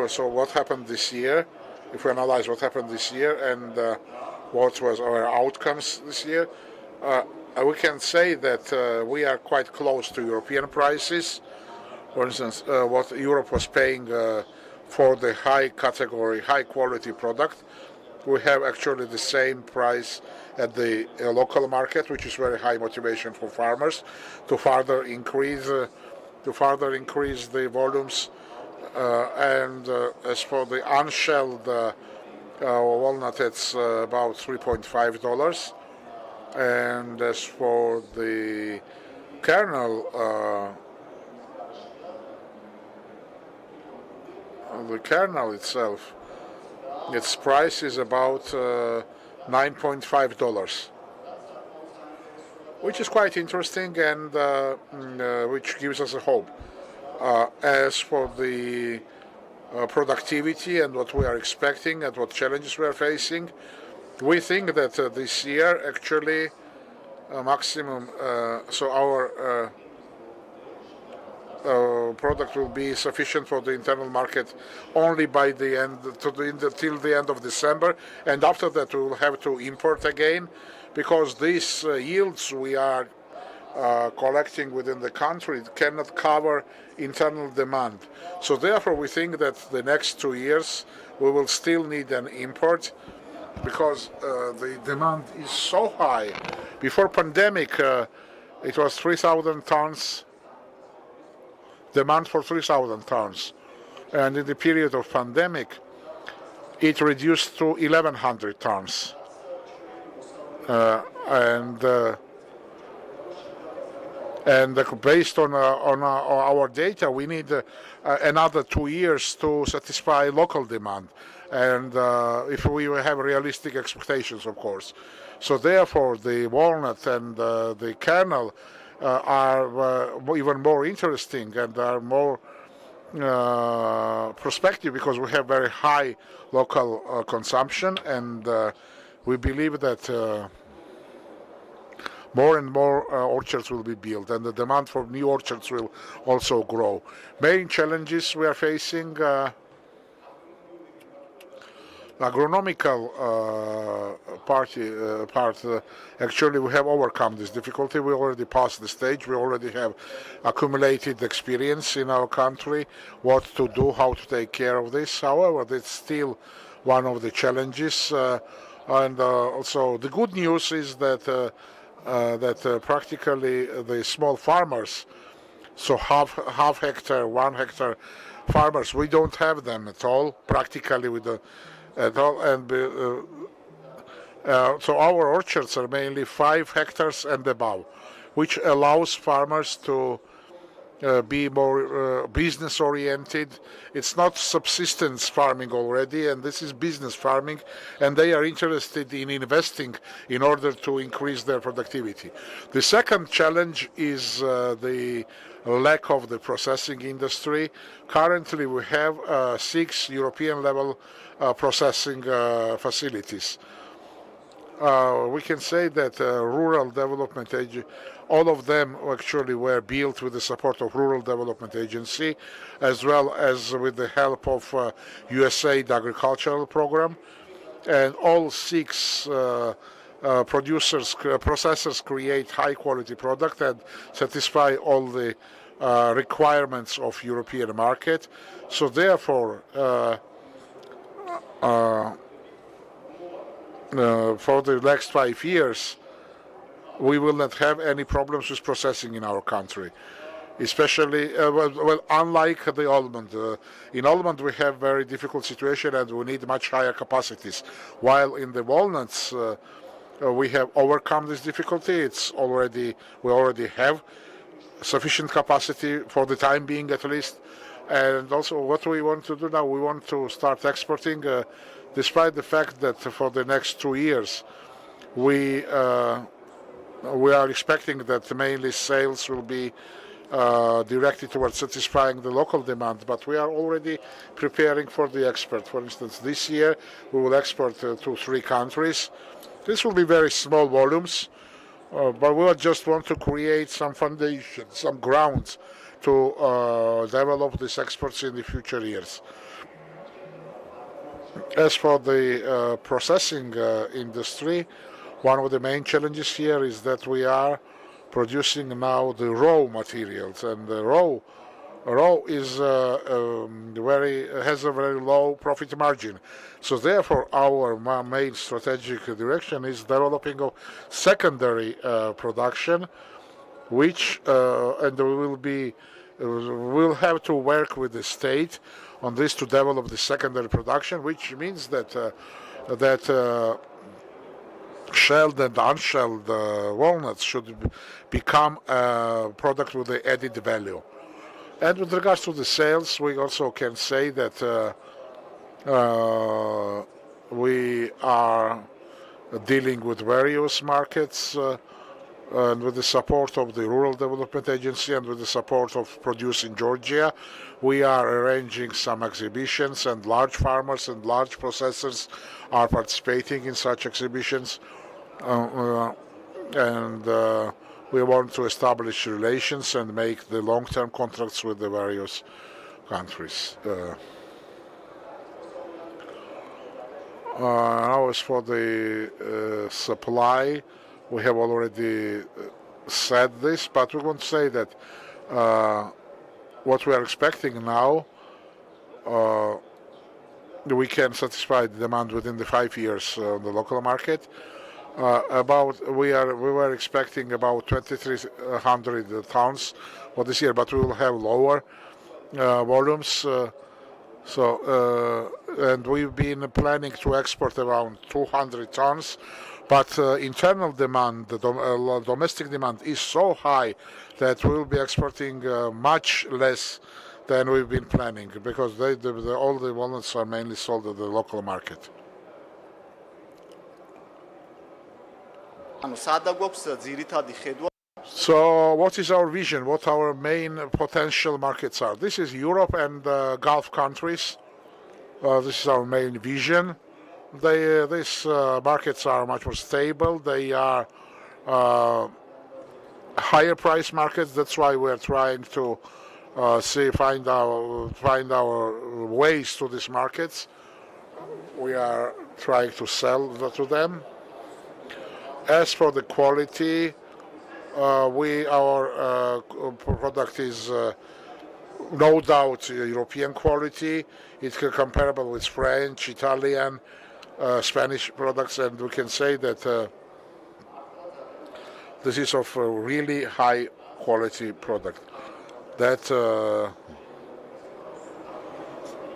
so what happened this year, if we analyze what happened this year and what was our outcomes this year, we can say that we are quite close to European prices. For instance, what Europe was paying for the high category, high quality product, we have actually the same price at the local market, which is very high motivation for farmers to further increase the volumes. And as for the unshelled walnut, it's about $3.5. And as for the kernel itself, its price is about $9.5, which is quite interesting and which gives us a hope. As for the productivity and what we are expecting and what challenges we are facing, we think that this year actually maximum, so our product will be sufficient for the internal market only by the end till the end of December, and after that we will have to import again, because these yields we are collecting within the country cannot cover internal demand. So therefore we think that the next 2 years we will still need an import, because the demand is so high. Before pandemic it was 3,000 tons, demand for 3,000 tons, and in the period of pandemic it reduced to 1,100 tons, and based on our data, we need another 2 years to satisfy local demand, and if we have realistic expectations, of course. So therefore the walnut and the kernel are even more interesting and are more prospective, because we have very high local consumption, and we believe that more and more orchards will be built, and the demand for new orchards will also grow. Main challenges we are facing, agronomical part, actually we have overcome this difficulty. We already passed the stage. We already have accumulated experience in our country, what to do, how to take care of this. However, that's still one of the challenges. And also the good news is that practically the small farmers, so half hectare, 1 hectare farmers, we don't have them at all, practically at all, and so our orchards are mainly 5 hectares and above, which allows farmers to be more business oriented. It's not subsistence farming already, and this is business farming, and they are interested in investing in order to increase their productivity. The second challenge is the lack of the processing industry. Currently we have 6 European level processing facilities. We can say that rural development all of them actually were built with the support of Rural Development Agency, as well as with the help of USAID agricultural program. And all 6 processors create high quality product and satisfy all the requirements of European market. So therefore, for the next 5 years, we will not have any problems with processing in our country, especially unlike the almond. In almond we have very difficult situation and we need much higher capacities, while in the walnuts we have overcome this difficulty. We already have sufficient capacity for the time being at least. And also what we want to do now, we want to start exporting, despite the fact that for the next 2 years we are expecting that mainly sales will be directed towards satisfying the local demand, but we are already preparing for the export. For instance, this year we will export to 3 countries. This will be very small volumes, but we just want to create some foundation, some grounds to develop these exports in the future years. As for the processing industry, one of the main challenges here is that we are producing now the raw materials, and the raw is has a very low profit margin. So therefore, our main strategic direction is developing of secondary production, which and we'll have to work with the state on this to develop the secondary production, which means that shelled and unshelled walnuts should become a product with the added value. And with regards to the sales, we also can say that we are dealing with various markets, and with the support of the Rural Development Agency and with the support of Produce in Georgia, we are arranging some exhibitions, and large farmers and large processors are participating in such exhibitions. We want to establish relations and make the long-term contracts with the various countries. Now, as for the supply, we have already said this, but we want to say that what we are expecting now, we can satisfy the demand within the 5 years on the local market. We were expecting about 2,300 tons for this year, but we will have lower volumes. And we've been planning to export around 200 tons, but internal demand, the domestic demand, is so high that we'll be exporting much less than we've been planning, because all the walnuts are mainly sold at the local market. So what is our vision? What our main potential markets are? This is Europe and Gulf countries. This is our main vision. These markets are much more stable. They are higher price markets. That's why we're trying to find our ways to these markets. we are trying to sell to them. As for the quality, our product is no doubt European quality. It's comparable with French, Italian, Spanish products, and we can say that this is of a really high quality product. That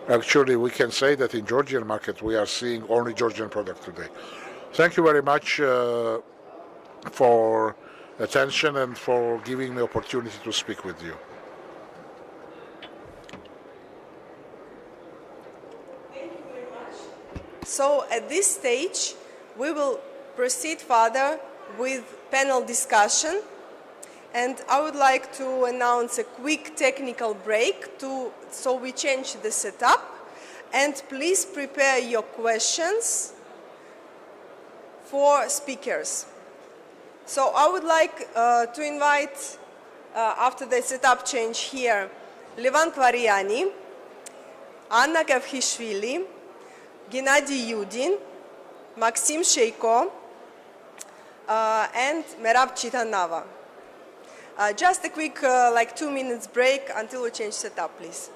actually we can say that in Georgian market we are seeing only Georgian product today. Thank you very much for attention and for giving me opportunity to speak with you. So at this stage, we will proceed further with panel discussion. And I would like to announce a quick technical break so we change the setup. And please prepare your questions for speakers. So I would like to invite, after the setup change here, Levan Kvariani, Anna Kavhishvili, Gennady Yudin, Maxim Sheiko, and Merab Chitanava. Just a quick, like 2 minutes break until we change setup, please.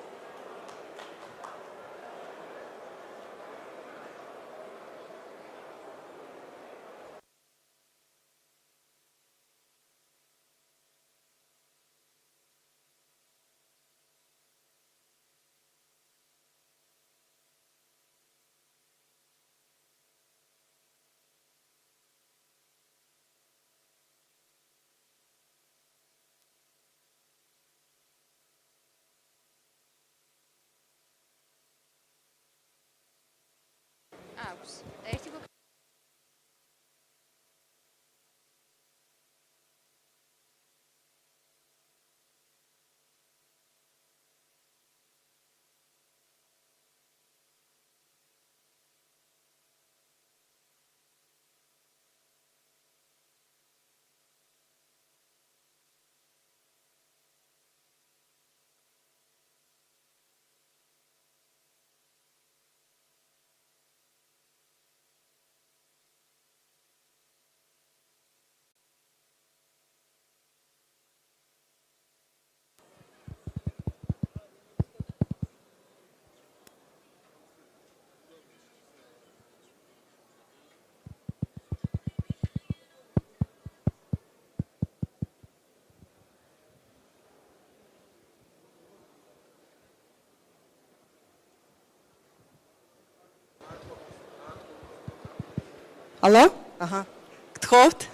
Алло? Ага. Ктховт?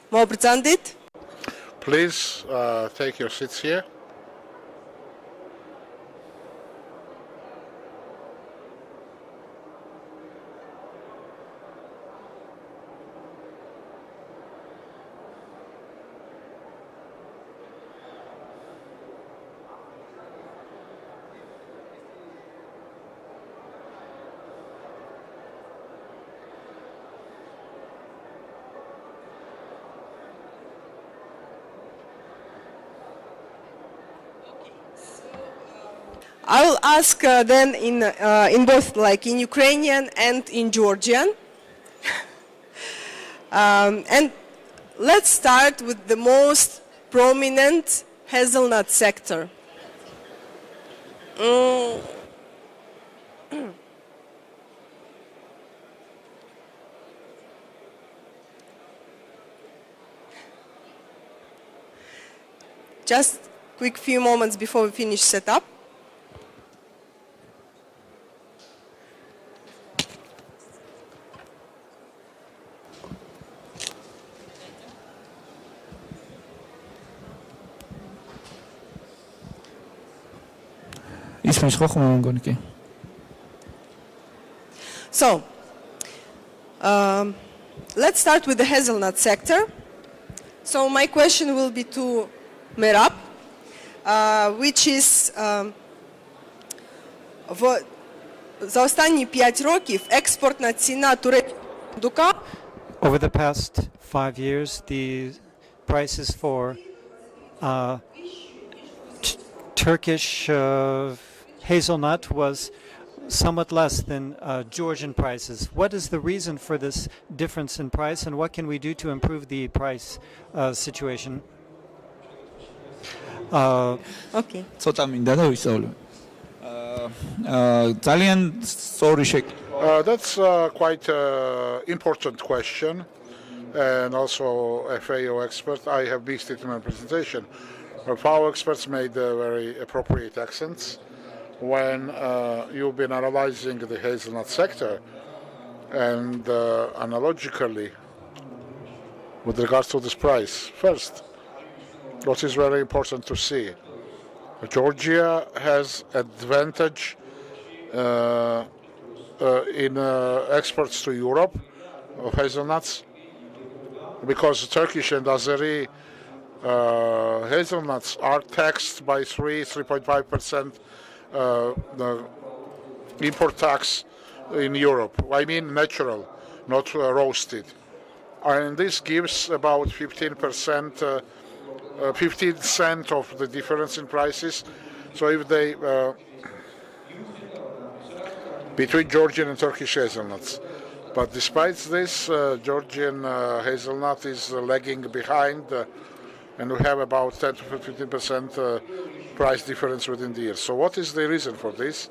Мобрцандит? Please take your seats here. I will ask then in both, like in Ukrainian and in Georgian. And let's start with the most prominent hazelnut sector. Just quick few moments before we finish setup. So, let's start with the hazelnut sector. So my question will be to Merab, which is за останні 5 років експортна ціна турецького дука. Over the past 5 years, the prices for Turkish hazelnut was somewhat less than Georgian prices. What is the reason for this difference in price, and what can we do to improve the price situation? Okay. ცოტა მინდა და ვისწავლო. ძალიან სწორი That's quite important question, and also FAO expert. I have mixed it in my presentation. FAO experts made very appropriate accents when you've been analyzing the hazelnut sector, and analogically with regards to this price. First, what is very important to see, Georgia has advantage in exports to Europe of hazelnuts, because Turkish and Azeri hazelnuts are taxed by 3.5% import tax in Europe. I mean natural, not roasted. And this gives about 15 cents of the difference in prices. So if they between Georgian and Turkish hazelnuts. But despite this, Georgian hazelnut is lagging behind, and we have about 10 to 15% price difference within the year. So what is the reason for this?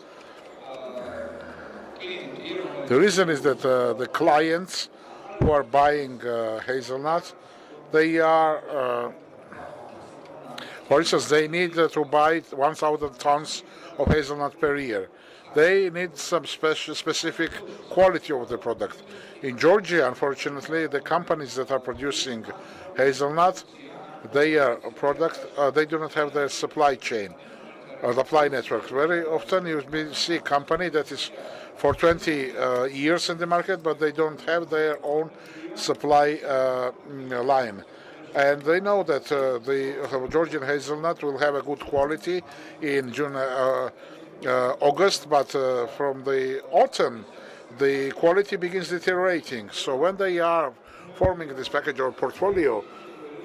The reason is that the clients who are buying hazelnut, they are, for instance, they need to buy 1,000 tons of hazelnut per year. They need some specific quality of the product. In Georgia, unfortunately, the companies that are producing hazelnut, their product, they do not have their supply chain or supply network. Very often you see a company that is for 20 years in the market, but they don't have their own supply line. And they know that the Georgian hazelnut will have a good quality in June, August, but from the autumn, the quality begins deteriorating. So when they are forming this package or portfolio,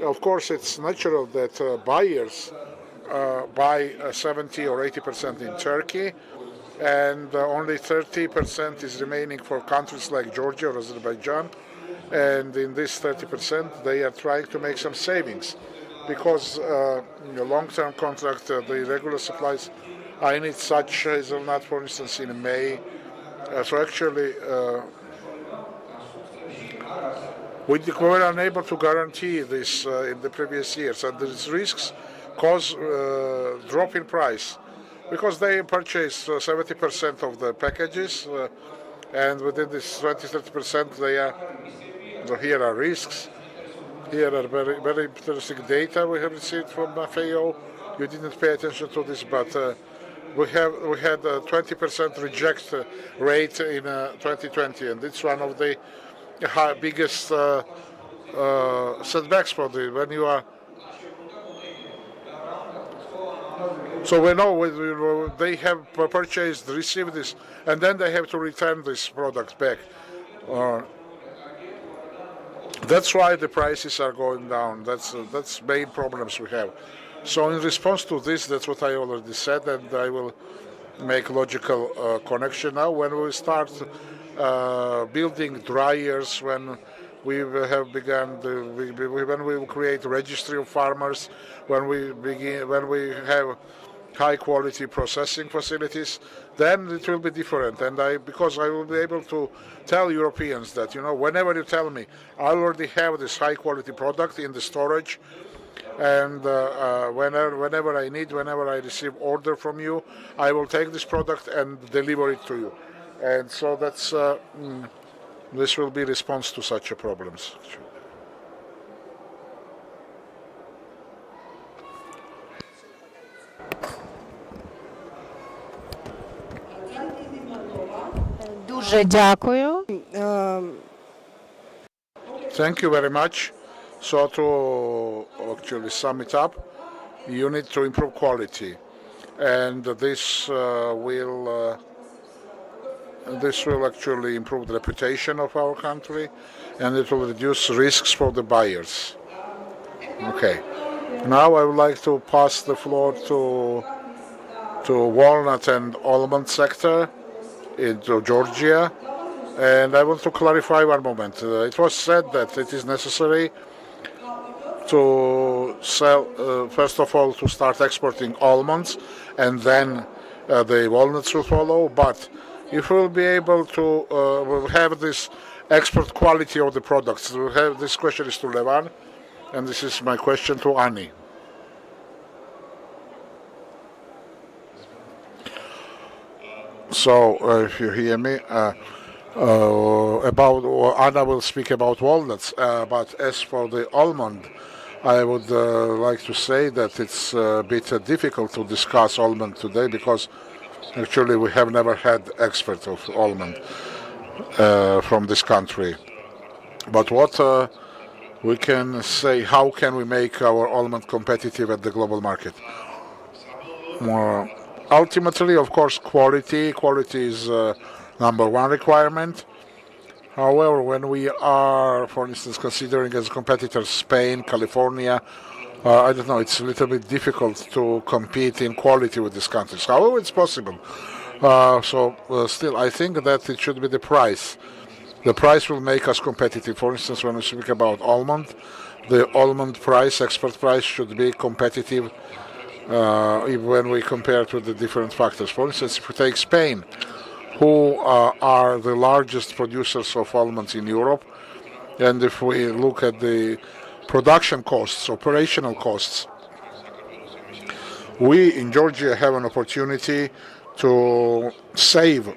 of course, it's natural that buyers buy 70 or 80% in Turkey, and only 30% is remaining for countries like Georgia or Azerbaijan. And in this 30%, they are trying to make some savings, because in the long-term contract, the regular supplies, I need such hazelnut, for instance, in May. So actually, we were unable to guarantee this in the previous years, and these risks cause drop in price, because they purchase 70% of the packages, and within this 20-30%, they are. So here are risks. Here are very, very interesting data we have received from FAO. You didn't pay attention to this, but we had a 20% reject rate in 2020, and it's one of the biggest setbacks for when you are. So we know they have purchased, received this, and then they have to return this product back. That's why the prices are going down. That's main problems we have. So in response to this, that's what I already said, and I will make logical connection now. When we start building dryers, when we have begun, when we create a registry of farmers, when we have high quality processing facilities, then it will be different. And because I will be able to tell Europeans that, whenever you tell me, I already have this high quality product in the storage, and whenever I need, whenever I receive order from you, I will take this product and deliver it to you. And so that's this will be response to such problems. Дуже дякую. Thank you very much. So to actually sum it up, you need to improve quality, and this will actually improve the reputation of our country, and it will reduce risks for the buyers. Okay. Now I would like to pass the floor to walnut and almond sector. into Georgia. And I want to clarify one moment. It was said that it is necessary to sell, first of all, to start exporting almonds, and then the walnuts will follow. But if we'll be able to we'll have this export quality of the products, we'll have, this question is to Levan, and this is my question to Ani. So, if you hear me, about Anna will speak about walnuts, but as for the almond, I would like to say that it's a bit difficult to discuss almond today because actually we have never had export of almond from this country. But what we can say, how can we make our almond competitive at the global market? Ultimately, of course, quality. Quality is number one requirement. However, when we are, for instance, considering as competitors Spain, California, I don't know, it's a little bit difficult to compete in quality with these countries. However, it's possible. Still, I think that it should be the price. The price will make us competitive. For instance, when we speak about almond, the almond price, export price, should be competitive when we compare to the different factors. For instance, if we take Spain, who are the largest producers of almonds in Europe, and if we look at the production costs, operational costs, we in Georgia have an opportunity to save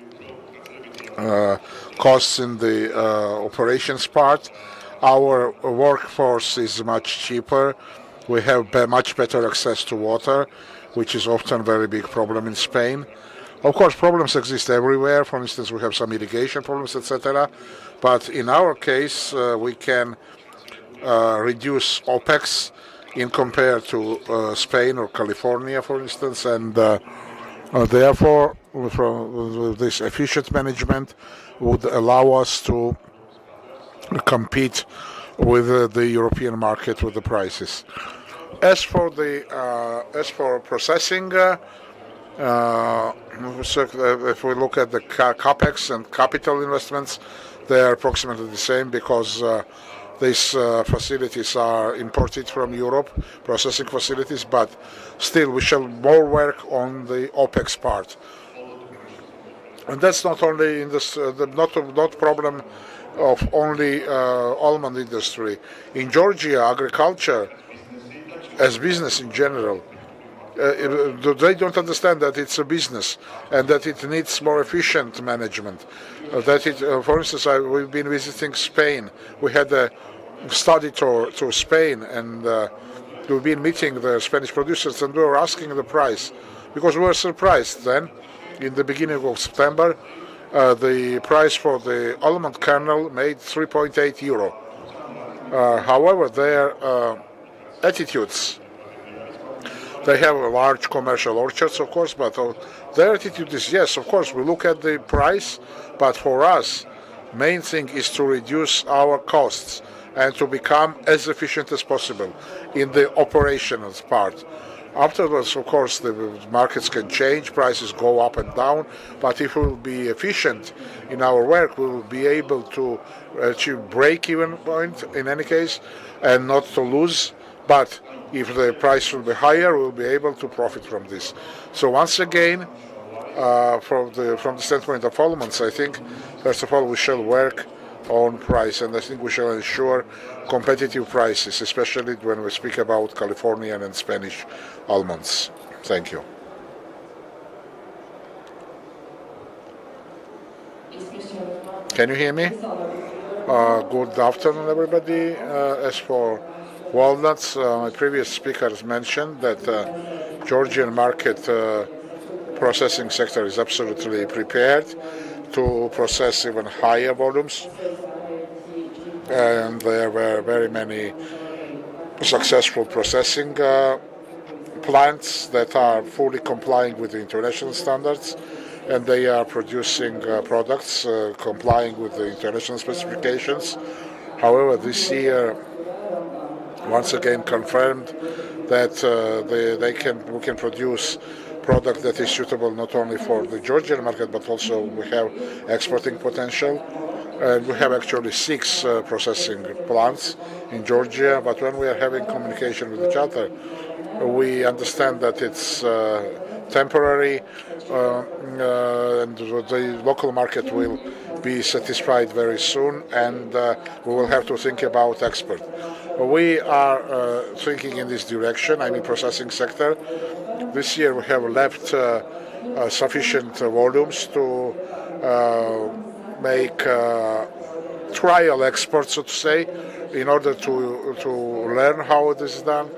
costs in the operations part. Our workforce is much cheaper. We have much better access to water, which is often a very big problem in Spain. Of course, problems exist everywhere. For instance, we have some irrigation problems, etc. But in our case, we can reduce OPEX in compared to Spain or California, for instance, and therefore, this efficient management would allow us to compete with the European market with the prices. As for processing, if we look at the capex and capital investments, they are approximately the same because these facilities are imported from Europe, processing facilities. But still, we shall more work on the OPEX part, and that's not only in this not problem of only almond industry. In Georgia, agriculture as business in general, they don't understand that it's a business and that it needs more efficient management. For instance, we've been visiting Spain. We had a study tour to Spain, and we've been meeting the Spanish producers, and we were asking the price because we were surprised then. In the beginning of September, the price for the almond kernel made 3.8 euro. However, their attitudes, they have large commercial orchards, of course, but their attitude is, yes, of course, we look at the price, but for us, main thing is to reduce our costs and to become as efficient as possible in the operational part. Afterwards, of course, the markets can change, prices go up and down, but if we will be efficient in our work, we will be able to achieve break-even point in any case and not to lose. But if the price will be higher, we will be able to profit from this. So once again, from the standpoint of almonds, I think, first of all, we shall work on price, and I think we shall ensure competitive prices, especially when we speak about Californian and Spanish almonds. Thank you. Can you hear me? Good afternoon, everybody. As for walnuts, my previous speakers mentioned that Georgian market processing sector is absolutely prepared to process even higher volumes, and there were very many successful processing plants that are fully complying with the international standards, and they are producing products complying with the international specifications. However, this year once again confirmed that we can produce product that is suitable not only for the Georgian market, but also we have exporting potential. And we have actually 6 processing plants in Georgia, but when we are having communication with each other, we understand that it's temporary, and the local market will be satisfied very soon, and we will have to think about export. We are thinking in this direction, I mean processing sector. This year we have left sufficient volumes to make trial exports, so to say, in order to learn how this is done.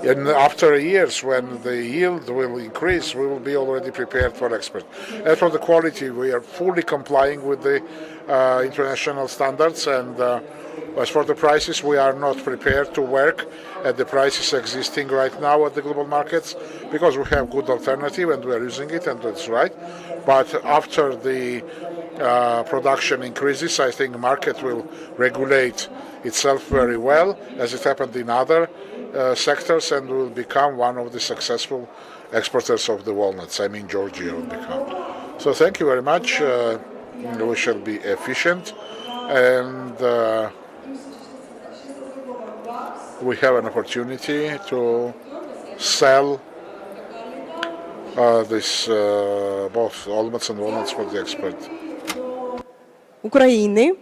And after years, when the yield will increase, we will be already prepared for export. As for the quality, we are fully complying with the international standards, and as for the prices, we are not prepared to work at the prices existing right now at the global markets, because we have good alternative and we are using it, and that's right. But after the production increases, I think the market will regulate itself very well, as it happened in other sectors, and will become one of the successful exporters of the walnuts. I mean, Georgia will become. So thank you very much. We shall be efficient, and we have an opportunity to sell this both almonds and walnuts for the export. Украины.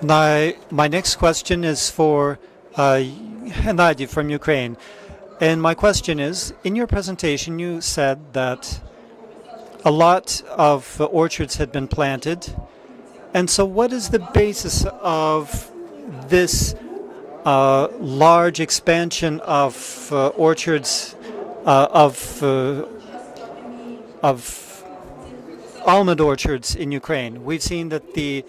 My next question is for Hennady from Ukraine. And my question is, in your presentation you said that a lot of orchards had been planted. And so what is the basis of this large expansion of orchards of almond orchards in Ukraine? We've seen that the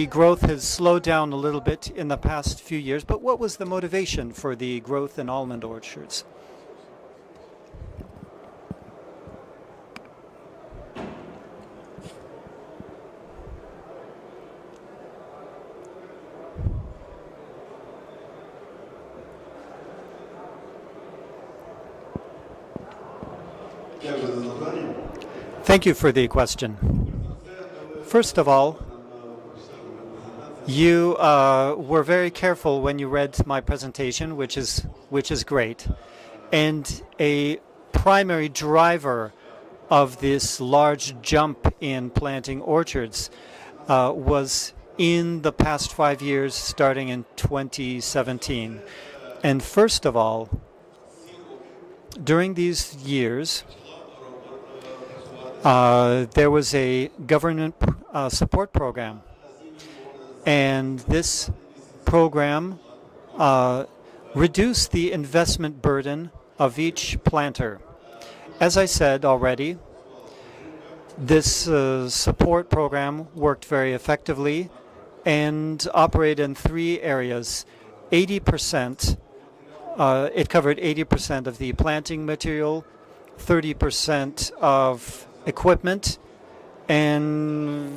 growth has slowed down a little bit in the past few years, but what was the motivation for the growth in almond orchards? Thank you for the question. First of all, you were very careful when you read my presentation, which is great. And a primary driver of this large jump in planting orchards was in the past 5 years, starting in 2017. And first of all, during these years, there was a government support program. And this program reduced the investment burden of each planter. As I said already, this support program worked very effectively and operated in 3 areas. 80%, it covered 80% of the planting material, 30% of equipment, and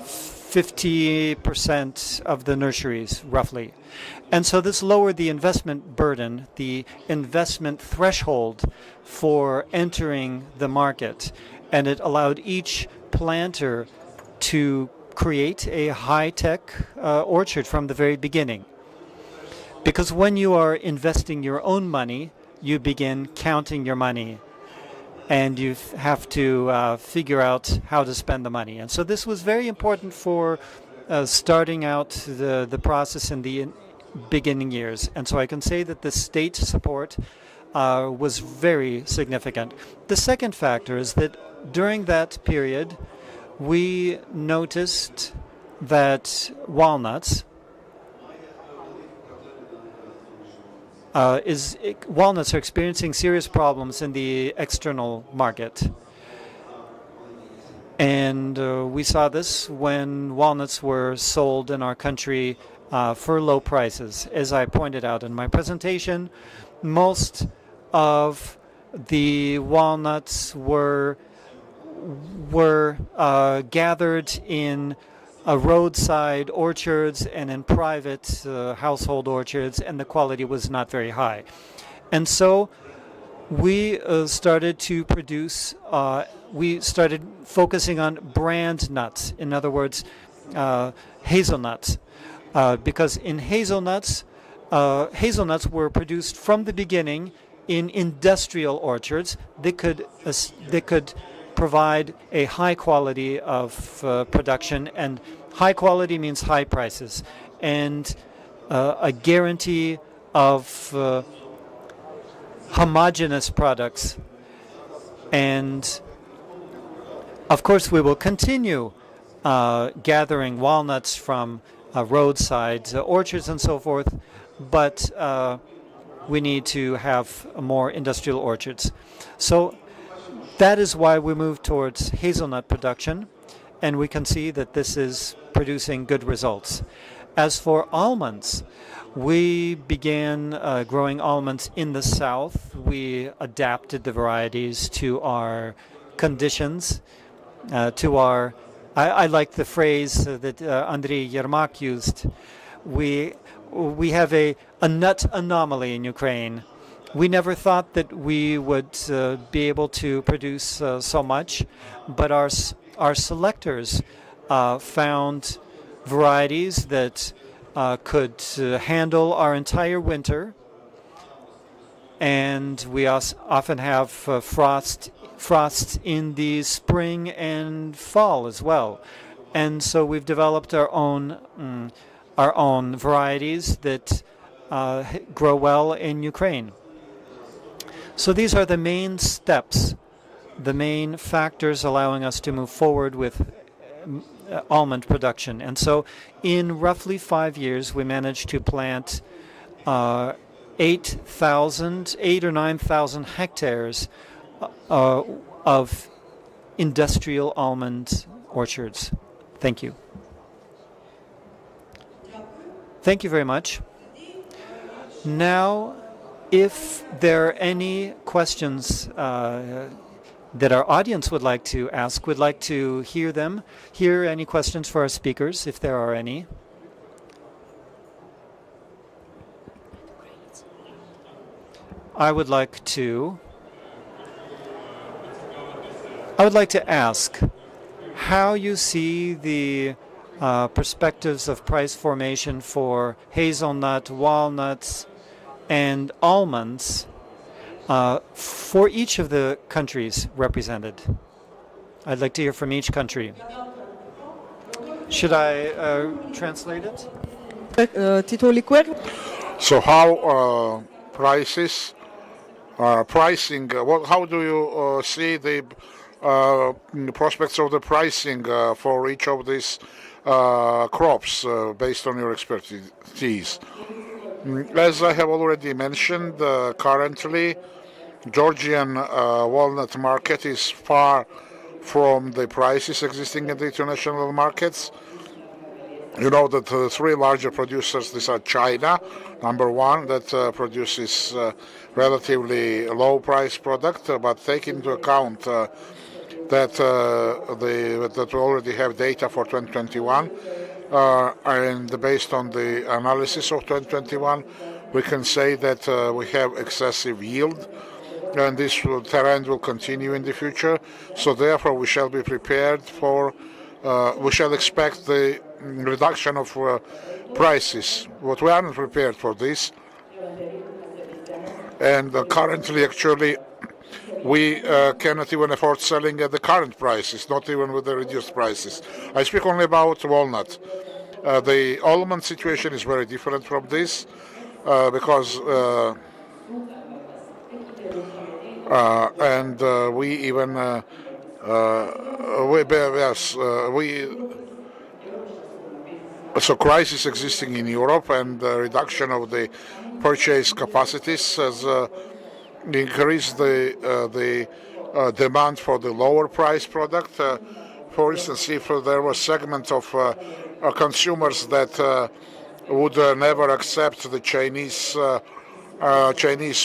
50% of the nurseries, roughly. And so this lowered the investment burden, the investment threshold for entering the market, and it allowed each planter to create a high-tech orchard from the very beginning. Because when you are investing your own money, you begin counting your money, and you have to figure out how to spend the money. And so this was very important for starting out the process in the beginning years. And so I can say that the state support was very significant. The second factor is that during that period, we noticed that walnuts are experiencing serious problems in the external market. And we saw this when walnuts were sold in our country for low prices. As I pointed out in my presentation, most of the walnuts were gathered in roadside orchards and in private household orchards, and the quality was not very high. And so we started to produce, we started focusing on brand nuts, in other words, hazelnuts, because in hazelnuts were produced from the beginning in industrial orchards. They could provide a high quality of production, and high quality means high prices, and a guarantee of homogeneous products. And of course we will continue gathering walnuts from roadside orchards and so forth, but we need to have more industrial orchards. So that is why we moved towards hazelnut production, and we can see that this is producing good results. As for almonds, we began growing almonds in the south. We adapted the varieties to our conditions, to our, I like the phrase that Andriy Yermak used. We have a nut anomaly in Ukraine. We never thought that we would be able to produce so much, but our selectors found varieties that could handle our entire winter, and we often have frosts in the spring and fall as well. And so we've developed our own varieties that grow well in Ukraine. So these are the main steps, the main factors allowing us to move forward with almond production. And so in roughly 5 years, we managed to plant 8 or 9,000 hectares of industrial almond orchards. Thank you. Thank you very much. Now, if there are any questions that our audience would like to ask, we'd like to hear any questions for our speakers, if there are any. I would like to ask how you see the perspectives of price formation for hazelnut, walnuts, and almonds for each of the countries represented. I'd like to hear from each country. Should I translate it? So how pricing, how do you see the prospects of the pricing for each of these crops based on your expertise? As I have already mentioned, currently Georgian walnut market is far from the prices existing in the international markets. You know that the three larger producers, these are China, number one, that produces relatively low price product, but take into account that we already have data for 2021, and based on the analysis of 2021, we can say that we have excessive yield, and this trend will continue in the future. So therefore, we shall be prepared for, we shall expect the reduction of prices. What we aren't prepared for this, and currently, actually, we cannot even afford selling at the current prices, not even with the reduced prices. I speak only about walnut. The almond situation is very different from this because we even so crisis existing in Europe, and reduction of the purchase capacities has increased the demand for the lower price product. For instance, if there was segment of consumers that would never accept the Chinese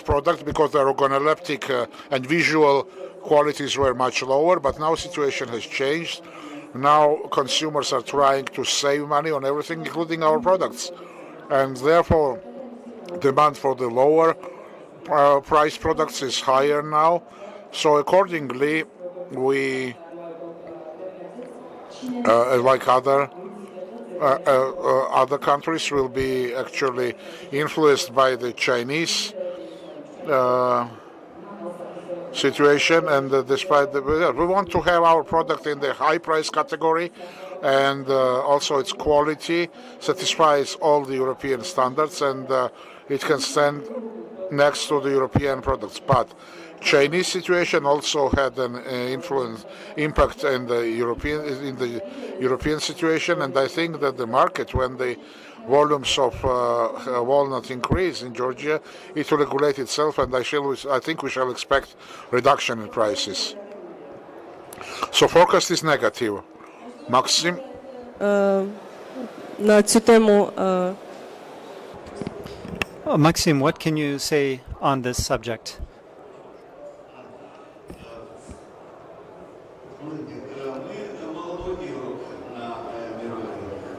product because their organoleptic and visual qualities were much lower, but now situation has changed. now consumers are trying to save money on everything, including our products, and therefore demand for the lower price products is higher now. So accordingly, we, like other countries, will be actually influenced by the Chinese situation, and despite we want to have our product in the high price category, and also its quality satisfies all the European standards, and it can stand next to the European products. But Chinese situation also had an impact in the European situation, and I think that the market, when the volumes of walnut increase in Georgia, it will regulate itself, and I think we shall expect reduction in prices. So forecast is negative. Maxim? На цю тему Maxim, what can you say on this subject?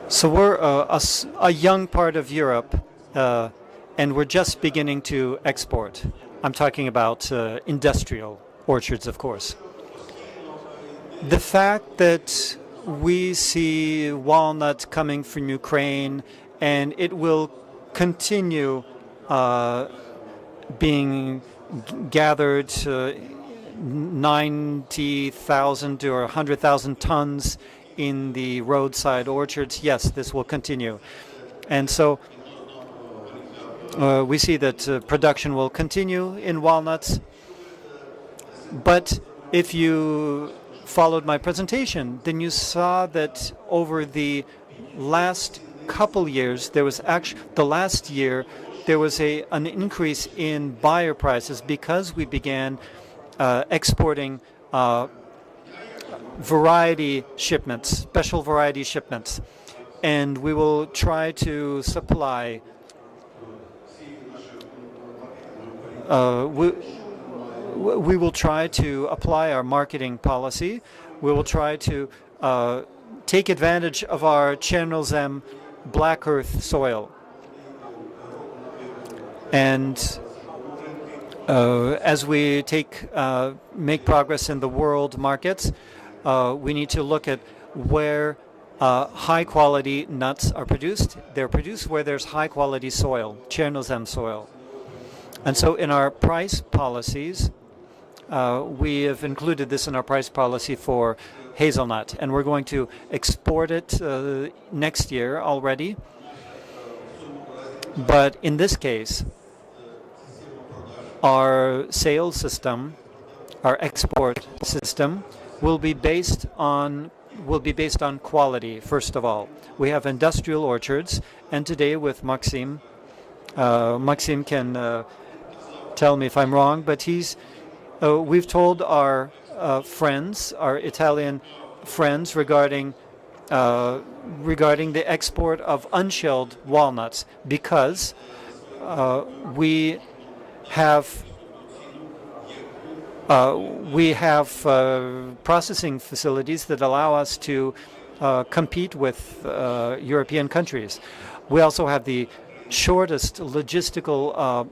So we're a young part of Europe, and we're just beginning to export. I'm talking about industrial orchards, of course. The fact that we see walnut coming from Ukraine, and it will continue being gathered 90,000 or 100,000 tons in the roadside orchards. Yes, this will continue. And so we see that production will continue in walnuts. But if you followed my presentation, then you saw that over the last couple years, there was actually, the last year, there was an increase in buyer prices because we began exporting variety shipments, special variety shipments, and we will try to supply. We will try to apply our marketing policy. We will try to take advantage of our Chernozem black earth soil. And as we make progress in the world markets, we need to look at where high quality nuts are produced. They're produced where there's high quality soil, Chernozem soil. And so in our price policies, we have included this in our price policy for hazelnut, and we're going to export it next year already. But in this case, our sales system, our export system, will be based on quality. First of all, we have industrial orchards, and today with Maxim, Maxim can tell me if I'm wrong, but we've told our friends, our Italian friends, regarding the export of unshelled walnuts, because we have processing facilities that allow us to compete with European countries. We also have the shortest logistical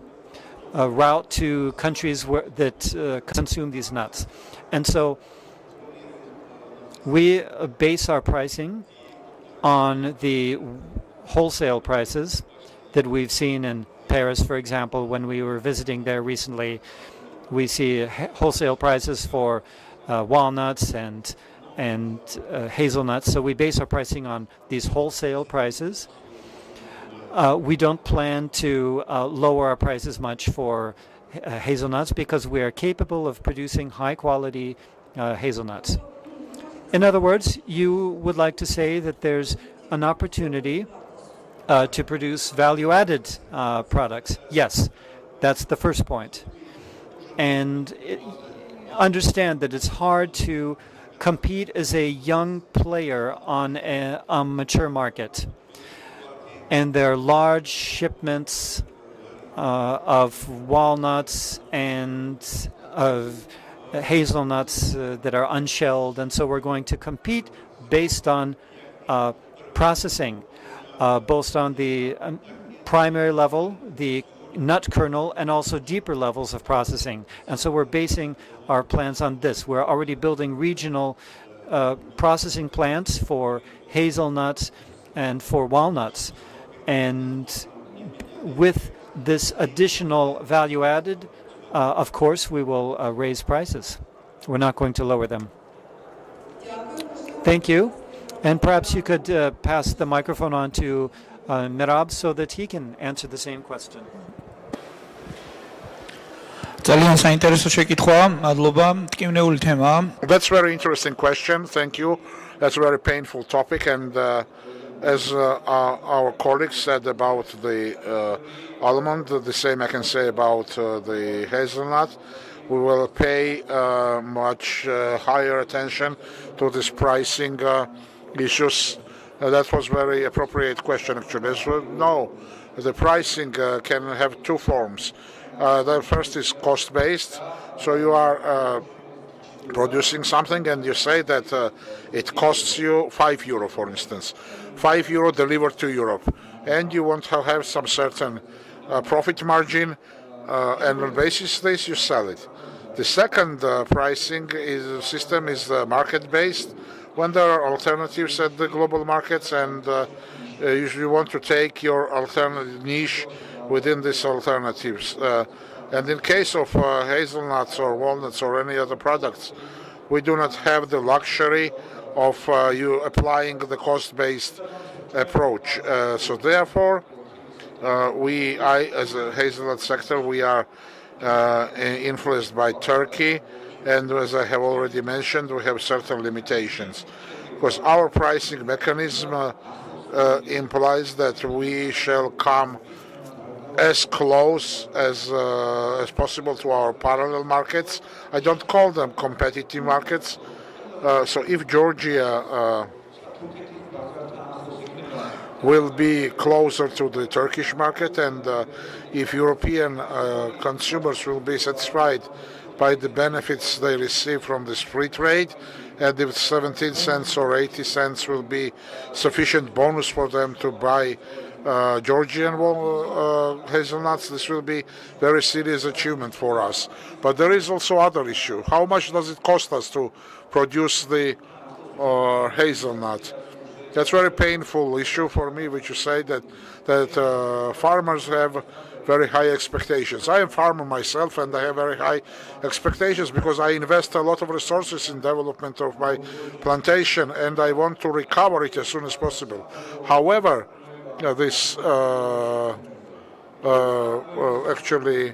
route to countries that consume these nuts. And so we base our pricing on the wholesale prices that we've seen in Paris, for example. When we were visiting there recently, we see wholesale prices for walnuts and hazelnuts. So we base our pricing on these wholesale prices. We don't plan to lower our prices much for hazelnuts because we are capable of producing high-quality hazelnuts. In other words, you would like to say that there's an opportunity to produce value-added products. Yes, that's the first point. And understand that it's hard to compete as a young player on a mature market. And there are large shipments of walnuts and of hazelnuts that are unshelled, and so we're going to compete based on processing, both on the primary level, the nut kernel, and also deeper levels of processing. And so we're basing our plans on this. We're already building regional processing plants for hazelnuts and for walnuts. And with this additional value added, of course, we will raise prices. We're not going to lower them. Thank you. And perhaps you could pass the microphone on to Merab so that he can answer the same question. ძალიან საინტერესო შეკითხვაა. მადლობა. ტკივნეული თემაა. That's a very interesting question. Thank you. That's a very painful topic. And as our colleagues said about the almond, the same I can say about the hazelnut. We will pay much higher attention to this pricing issues. That was very appropriate question, actually. No, the pricing can have two forms. The first is cost-based, so you are producing something and you say that it costs you €5, for instance, €5 delivered to Europe, and you want to have some certain profit margin, and on basis of this you sell it. The second pricing system is market-based, when there are alternatives at the global markets, and you want to take your alternative niche within these alternatives. And in case of hazelnuts or walnuts or any other products, we do not have the luxury of you applying the cost-based approach. So therefore, I as a hazelnut sector, we are influenced by Turkey, and as I have already mentioned, we have certain limitations, because our pricing mechanism implies that we shall come as close as possible to our parallel markets. I don't call them competitive markets. So if Georgia will be closer to the Turkish market, and if European consumers will be satisfied by the benefits they receive from this free trade, and if 17 cents or 80 cents will be sufficient bonus for them to buy Georgian hazelnuts, this will be very serious achievement for us. But there is also other issue. How much does it cost us to produce the hazelnut? That's very painful issue for me, which you say that farmers have very high expectations. I am a farmer myself, and I have very high expectations because I invest a lot of resources in development of my plantation, and I want to recover it as soon as possible. However, this actually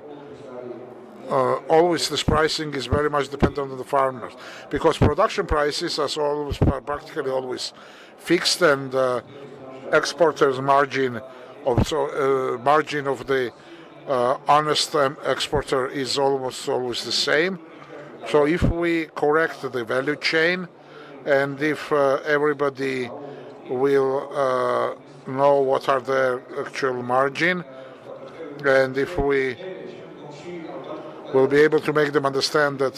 always this pricing is very much dependent on the farmers, because production prices are always practically always fixed, and exporters' margin margin of the honest exporter is almost always the same. So if we correct the value chain, and if everybody will know what are their actual margin, and if we will be able to make them understand that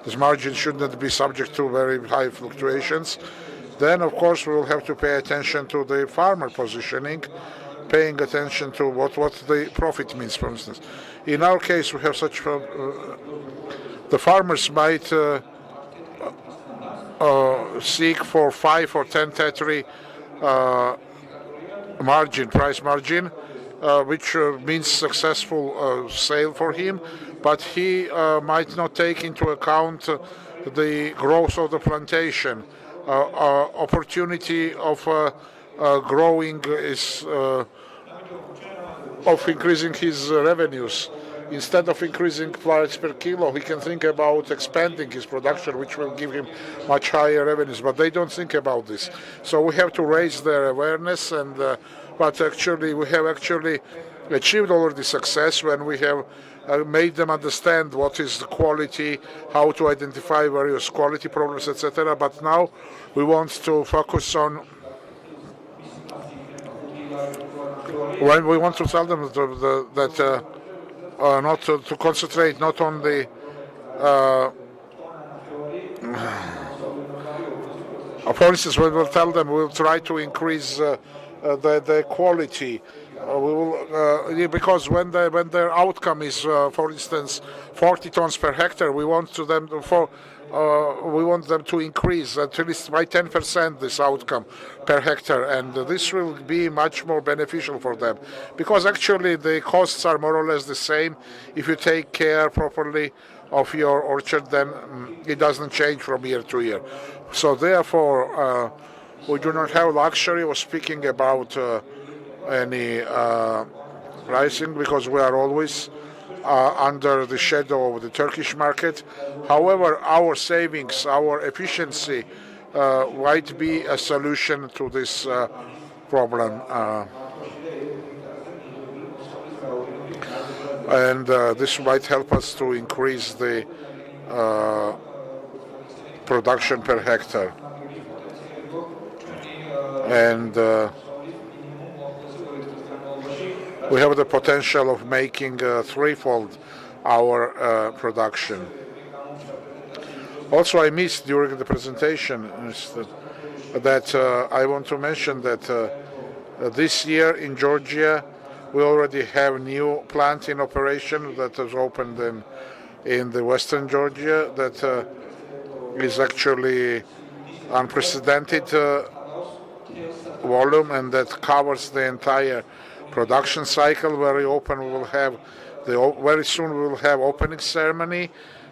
this margin should not be subject to very high fluctuations, then of course we will have to pay attention to the farmer positioning, paying attention to what the profit means, for instance. In our case, we have such the farmers might seek for 5 or 10 tetri price margin, which means successful sale for him, but he might not take into account the growth of the plantation, opportunity of growing is of increasing his revenues. Instead of increasing price per kilo, he can think about expanding his production, which will give him much higher revenues. But they don't think about this. So we have to raise their awareness, and but actually we have actually achieved already success when we have made them understand what is the quality, how to identify various quality problems, etc. But now we want to focus on, when we want to tell them that not to concentrate not on the for instance, when we'll tell them we'll try to increase the quality, because when their outcome is, for instance, 40 tons per hectare, we want them to increase at least by 10% this outcome per hectare, and this will be much more beneficial for them, because actually the costs are more or less the same. If you take care properly of your orchard, then it doesn't change from year to year. So therefore, we do not have luxury of speaking about any pricing, because we are always under the shadow of the Turkish market. However, our savings, our efficiency might be a solution to this problem. And this might help us to increase the production per hectare. And we have the potential of making threefold our production. Also, I missed during the presentation that I want to mention that this year in Georgia we already have a new plant in operation that was opened in the western Georgia that is actually unprecedented volume, and that covers the entire production cycle. Very soon we will have opening ceremony,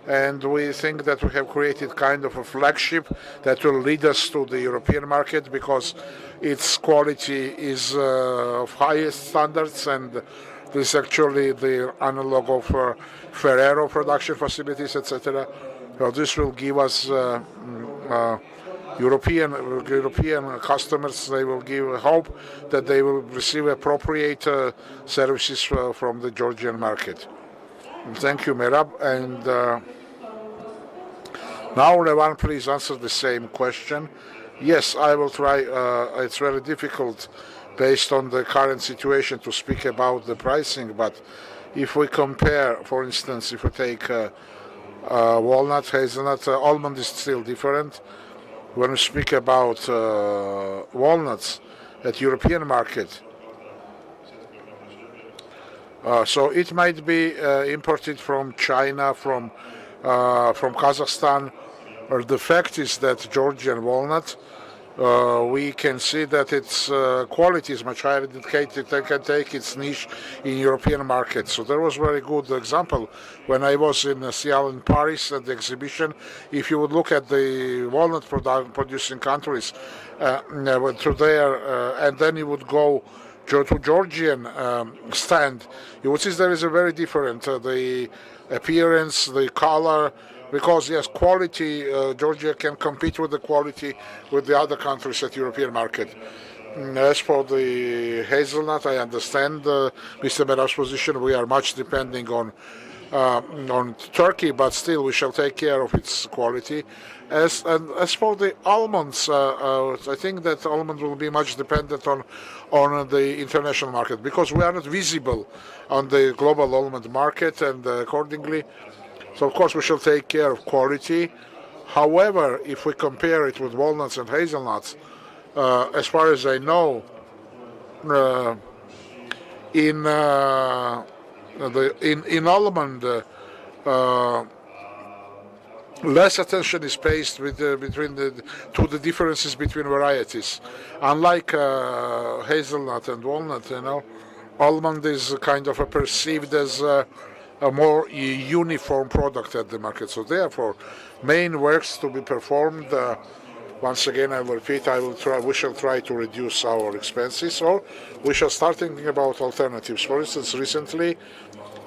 and we think that we have created kind of a flagship that will lead us to the European market, because its quality is of highest standards, and this is actually the analog of Ferrero production facilities, etc. So this will give us European customers, they will give hope that they will receive appropriate services from the Georgian market. Thank you, Merab. And now, Levan, please answer the same question. Yes, I will try. It's very difficult based on the current situation to speak about the pricing, but if we compare, for instance, if we take walnut, hazelnut, almond is still different. When we speak about walnuts at European market, so it might be imported from China, from Kazakhstan. Or the fact is that Georgian walnut, we can see that its quality is much higher indicated. They can take its niche in European markets. So there was a very good example when I was in Seattle in Paris at the exhibition. If you would look at the walnut producing countries through there, and then you would go to Georgian stand, you would see there is a very different the appearance, the color. Because yes, quality, Georgia can compete with the quality with the other countries at European market. As for the hazelnut, I understand Mr. Merab's position. We are much depending on Turkey, but still we shall take care of its quality. As for the almonds, I think that almonds will be much dependent on the international market, because we are not visible on the global almond market, and accordingly. So of course we shall take care of quality. However, if we compare it with walnuts and hazelnuts, as far as I know, in almond, less attention is paid to the differences between varieties. Unlike hazelnut and walnut, almond is kind of perceived as a more uniform product at the market. So therefore, main works to be performed. Once again, I will repeat, we shall try to reduce our expenses, or we shall start thinking about alternatives. For instance, recently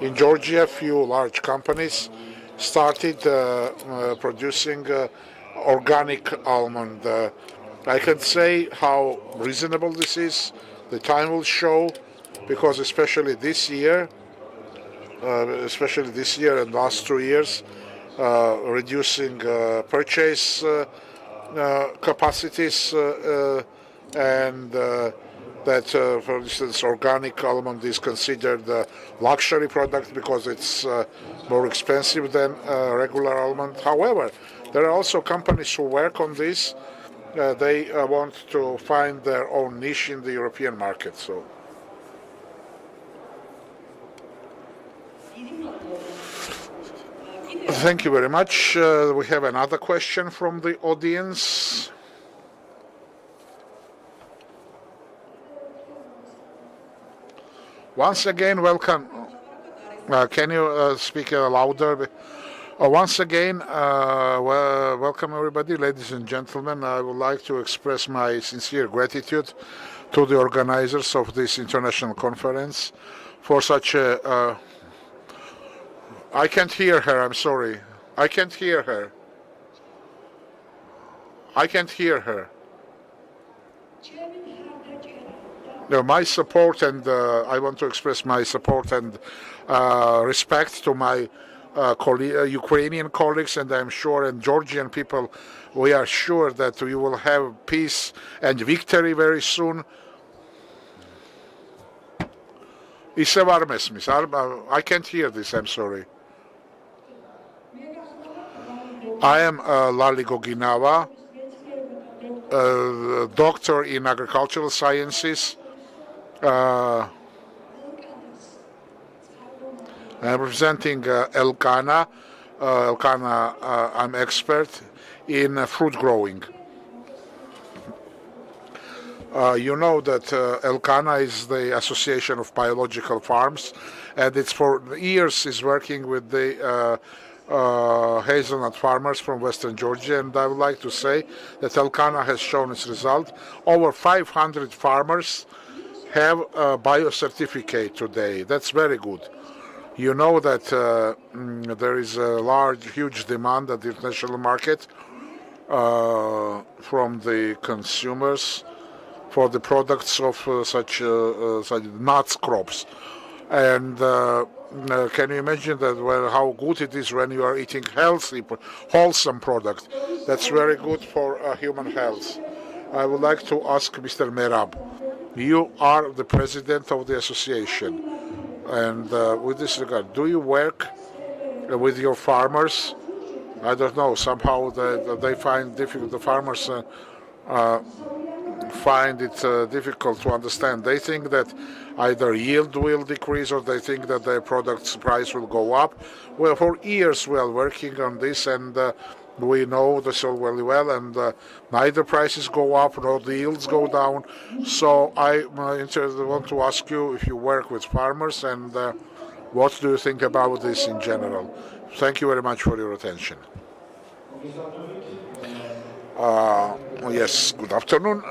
in Georgia, a few large companies started producing organic almond. I can say how reasonable this is. The time will show, because especially this year and last 2 years, reducing purchase capacities, and that, for instance, organic almond is considered a luxury product because it's more expensive than regular almond. However, There are also companies who work on this. They want to find their own niche in the European market. So. Thank you very much. We have another question from the audience. Once again, welcome. Can you speak louder? Once again, welcome everybody, ladies and gentlemen. I would like to express my sincere gratitude to the organizers of this international conference for such a... I can't hear her, I'm sorry. I can't hear her. I can't hear her. No, my support, and I want to express my support and respect to my Ukrainian colleagues, and I'm sure, and Georgian people. We are sure that we will have peace and victory very soon. I can't hear this, I'm sorry. I am Lali Goginava, doctor in agricultural sciences. I'm representing Elkana. I'm expert in fruit growing. You know that Elkana is the Association of Biological Farms, and it's for years is working with the hazelnut farmers from Western Georgia, and I would like to say that Elkana has shown its result. Over 500 farmers have a biocertificate today. That's very good. You know that there is a huge demand at the international market from the consumers for the products of such nuts crops. And can you imagine that how good it is when you are eating healthy, wholesome product? That's very good for human health. I would like to ask Mr. Merab. You are the president of the association, and with this regard, do you work with your farmers? I don't know. Somehow they find difficult. The farmers find it difficult to understand. They think that either yield will decrease or they think that their product's price will go up. Well, for years we are working on this, and we know this all very well, and neither prices go up nor the yields go down. So I want to ask you if you work with farmers, and what do you think about this in general? Thank you very much for your attention. Yes, good afternoon.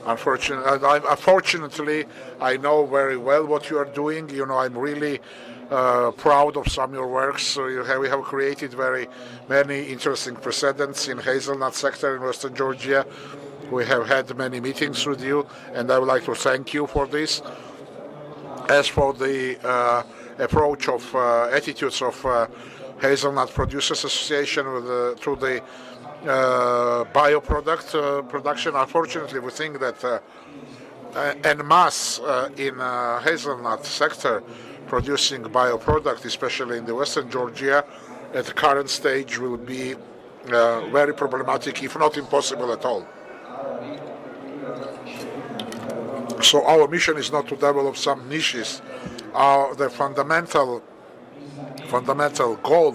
Unfortunately, I know very well what you are doing. You know, I'm really proud of some of your works. We have created very many interesting precedents in hazelnut sector in Western Georgia. We have had many meetings with you, and I would like to thank you for this. As for the approach of attitudes of Hazelnut Producers Association through the bioproduct production, unfortunately, we think that en masse in hazelnut sector producing bioproduct, especially in the Western Georgia, at the current stage will be very problematic, if not impossible at all. So our mission is not to develop some niches. The fundamental goal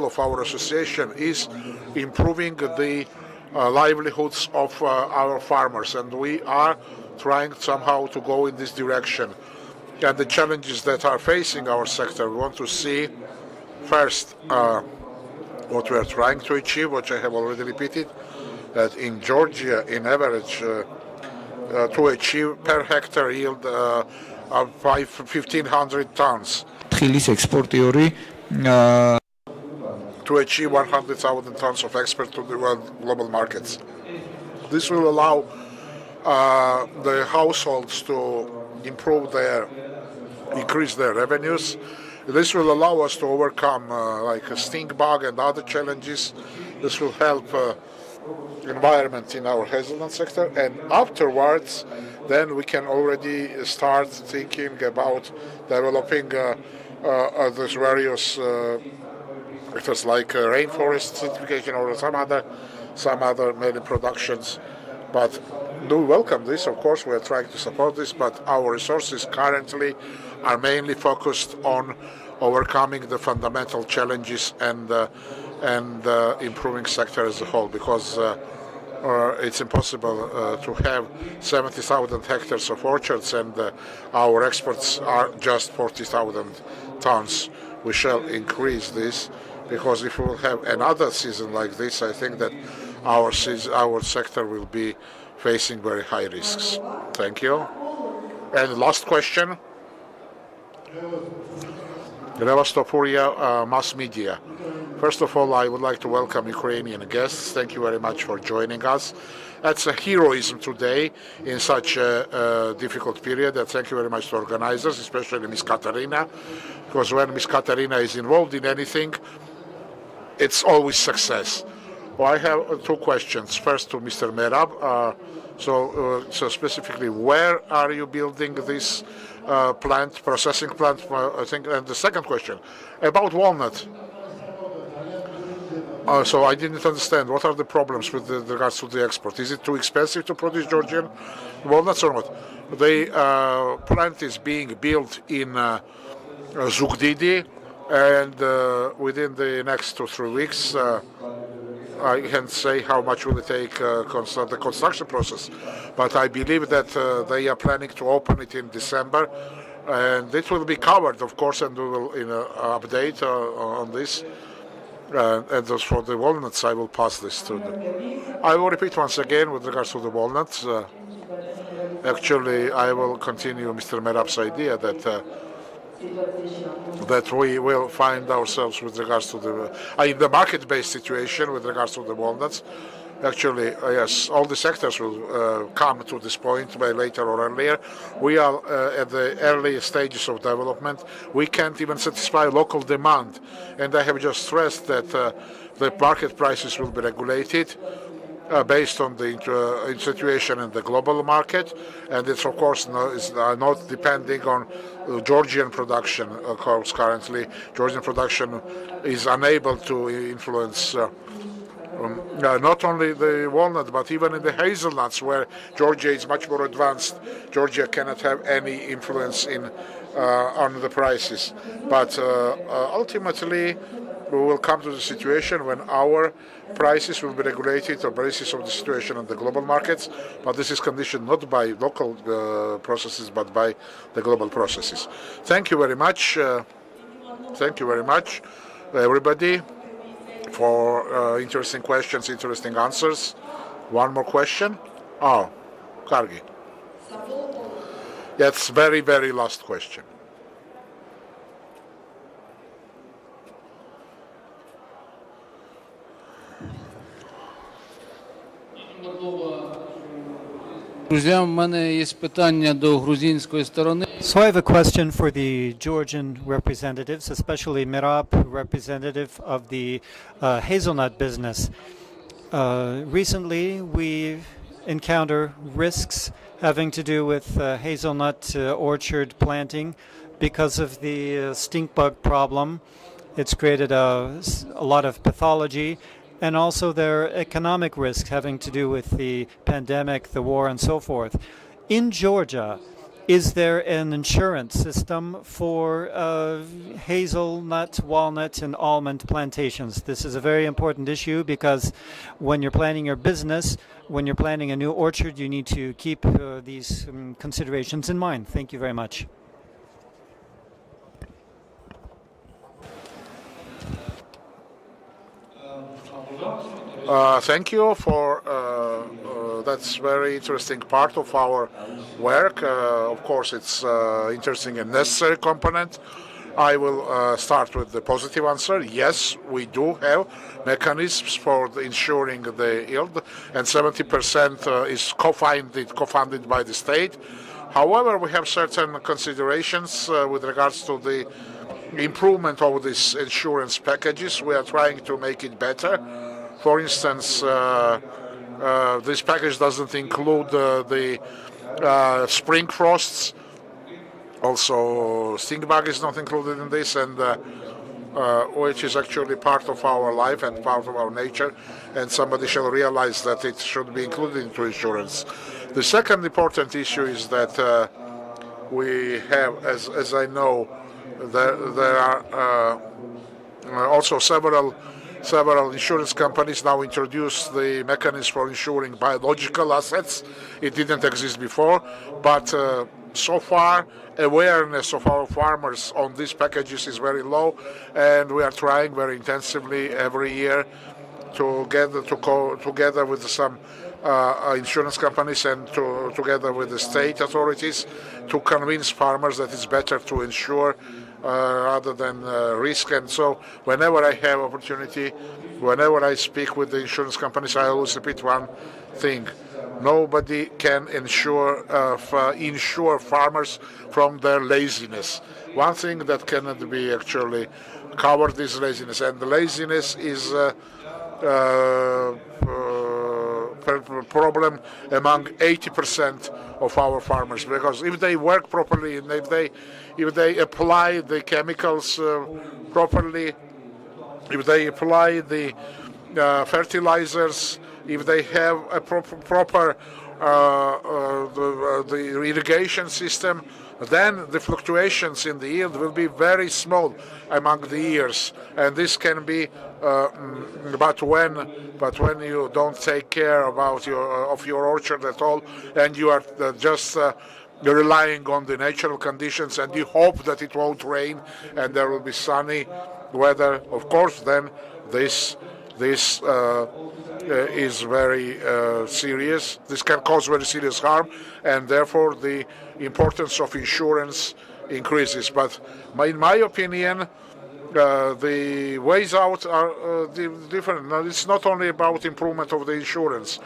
of our association is improving the livelihoods of our farmers, and we are trying somehow to go in this direction. And the challenges that are facing our sector, we want to see first what we are trying to achieve, which I have already repeated, that in Georgia, in average, to achieve per hectare yield of 1,500 tons. To achieve 100,000 tons of export to the world global markets. This will allow the households to increase their revenues. This will allow us to overcome like a stink bug and other challenges. This will help environment in our hazelnut sector, and afterwards then we can already start thinking about developing these various factors like rainforest certification or some other many productions. But do welcome this. Of course, we are trying to support this, but our resources currently are mainly focused on overcoming the fundamental challenges and improving sector as a whole, because it's impossible to have 70,000 hectares of orchards and our exports are just 40,000 tons. We shall increase this, because if we will have another season like this, I think that our sector will be facing very high risks. Thank you. And last question. Revastofuria mass media. First of all, I would like to welcome Ukrainian guests. Thank you very much for joining us. That's a heroism today in such a difficult period. And thank you very much to organizers, especially Ms. Katarina, because when Ms. Katarina is involved in anything, it's always success. Well, I have two questions. First to Mr. Merab. So specifically, where are you building this processing plant? I think. And the second question about walnut. So I didn't understand. What are the problems with regards to the export? Is it too expensive to produce Georgian walnuts or not? The plant is being built in Zugdidi, and within the next 2 or 3 weeks, I can't say how much will it take the construction process, but I believe that they are planning to open it in December, and it will be covered, of course, and we will update on this. And as for the walnuts, I will pass this to them. I will repeat once again with regards to the walnuts. Actually, I will continue Mr. Merab's idea that we will find ourselves with regards to the market-based situation with regards to the walnuts. Actually, yes, all the sectors will come to this point by later or earlier. We are at the early stages of development. We can't even satisfy local demand, and I have just stressed that the market prices will be regulated based on the situation in the global market, and it's of course not depending on Georgian production. Of course, currently Georgian production is unable to influence not only the walnut, but even in the hazelnuts, where Georgia is much more advanced. Georgia cannot have any influence on the prices. But ultimately, we will come to the situation when our prices will be regulated on the basis of the situation on the global markets. But this is conditioned not by local processes, but by the global processes. Thank you very much. Thank you very much, everybody, for interesting questions, interesting answers. One more question? Oh, Kargi. That's very, very last question. Друзі, в мене є питання до грузинської сторони. So I have a question for the Georgian representatives, especially Merab, representative of the hazelnut business. Recently, we encounter risks having to do with hazelnut orchard planting because of the stink bug problem. It's created a lot of pathology, and also there are economic risks having to do with the pandemic, the war, and so forth. In Georgia, is there an insurance system for hazelnut, walnut, and almond plantations? This is a very important issue because when you're planning your business, when you're planning a new orchard, you need to keep these considerations in mind. Thank you very much. Thank you for that's very interesting part of our work. Of course, it's interesting and necessary component. I will start with the positive answer. Yes, we do have mechanisms for ensuring the yield, and 70% is co-funded by the state. However, we have certain considerations with regards to the improvement of these insurance packages. We are trying to make it better. For instance, this package doesn't include the spring frosts. Also, stink bug is not included in this, and which is actually part of our life and part of our nature, and somebody shall realize that it should be included into insurance. The second important issue is that we have, as I know, there are also several insurance companies now introduce the mechanism for insuring biological assets. It didn't exist before, but so far awareness of our farmers on these packages is very low, and we are trying very intensively every year together with some insurance companies and together with the state authorities to convince farmers that it's better to insure rather than risk. And so whenever I have opportunity, whenever I speak with the insurance companies, I always repeat one thing: nobody can insure farmers from their laziness. One thing that cannot be actually covered is laziness, and the laziness is problem among 80% of our farmers, because if they work properly and if they apply the chemicals properly, if they apply the fertilizers, if they have a proper the irrigation system, then the fluctuations in the yield will be very small among the years, and this can be. But when you don't take care about your orchard at all, and you are just relying on the natural conditions, and you hope that it won't rain and there will be sunny weather, of course, then this is very serious. This can cause very serious harm, and therefore the importance of insurance increases. But in my opinion, the ways out are different. Now, it's not only about improvement of the insurance.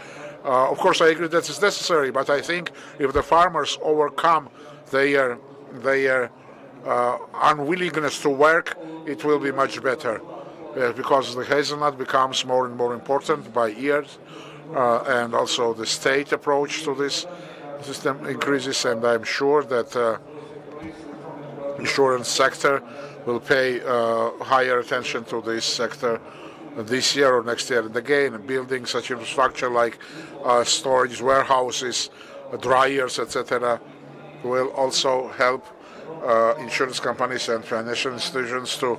Of course, I agree that it's necessary, but I think if the farmers overcome their unwillingness to work, it will be much better, because the hazelnut becomes more and more important by years, and also the state approach to this system increases, and I'm sure that insurance sector will pay higher attention to this sector this year or next year. And again, building such infrastructure like storage warehouses, dryers, etc., will also help insurance companies and financial institutions to.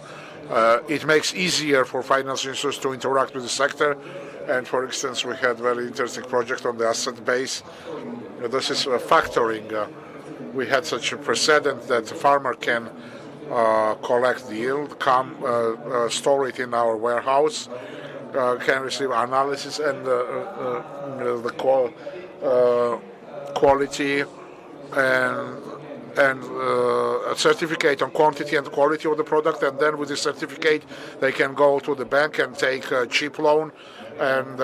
It makes easier for financial institutions to interact with the sector. And for instance, we had a very interesting project on the asset base. This is factoring. We had such a precedent that the farmer can collect the yield, store it in our warehouse, can receive analysis and the quality and a certificate on quantity and quality of the product, and then with the certificate they can go to the bank and take a cheap loan, and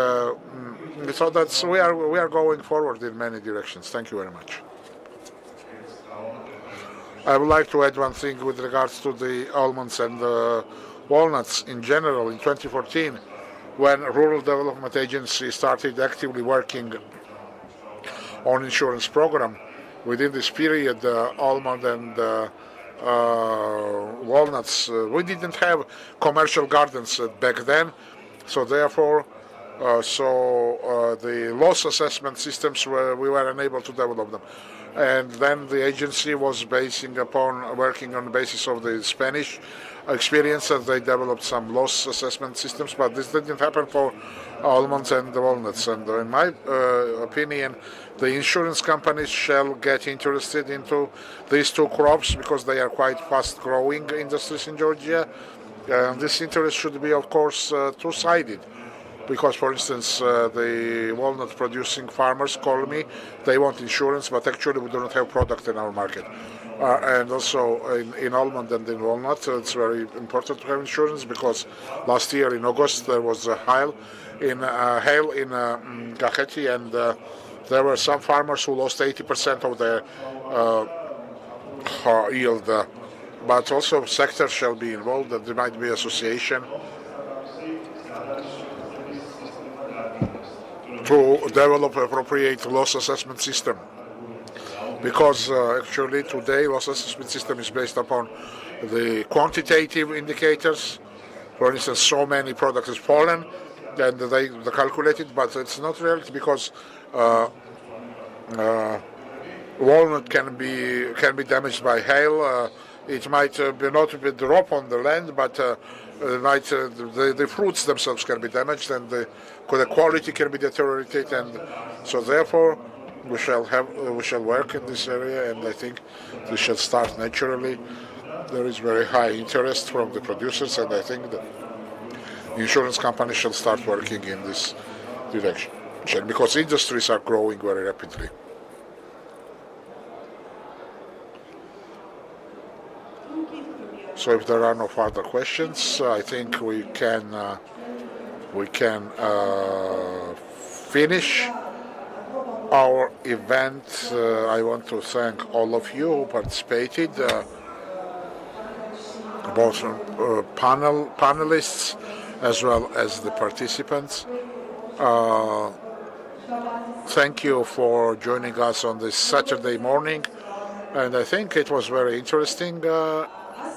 so that's we are going forward in many directions. Thank you very much. I would like to add one thing with regards to the almonds and the walnuts in general. In 2014, when Rural Development Agency started actively working on insurance program, within this period, almond and walnuts, we didn't have commercial gardens back then, so therefore the loss assessment systems we were unable to develop them. And then the agency was working on the basis of the Spanish experience, and they developed some loss assessment systems, but this didn't happen for almonds and walnuts. And in my opinion, the insurance companies shall get interested into these two crops because they are quite fast-growing industries in Georgia. This interest should be, of course, two-sided. Because, for instance, the walnut-producing farmers call me, they want insurance, but actually we do not have product in our market. And also in almond and in walnut, it's very important to have insurance because last year in August there was a hail in Gaheti, and there were some farmers who lost 80% of their yield. But also sectors shall be involved, that there might be association to develop appropriate loss assessment system, because actually today loss assessment system is based upon the quantitative indicators. For instance, so many products is pollen, and they calculate it, but it's not reality because walnut can be damaged by hail. It might not be drop on the land, but the fruits themselves can be damaged, and the quality can be deteriorated, and so therefore we shall work in this area, and I think we shall start naturally. There is very high interest from the producers, and I think the insurance companies shall start working in this direction because industries are growing very rapidly. So if there are no further questions, I think we can finish our event. I want to thank all of you who participated, both panelists as well as the participants. Thank you for joining us on this Saturday morning, and I think it was very interesting.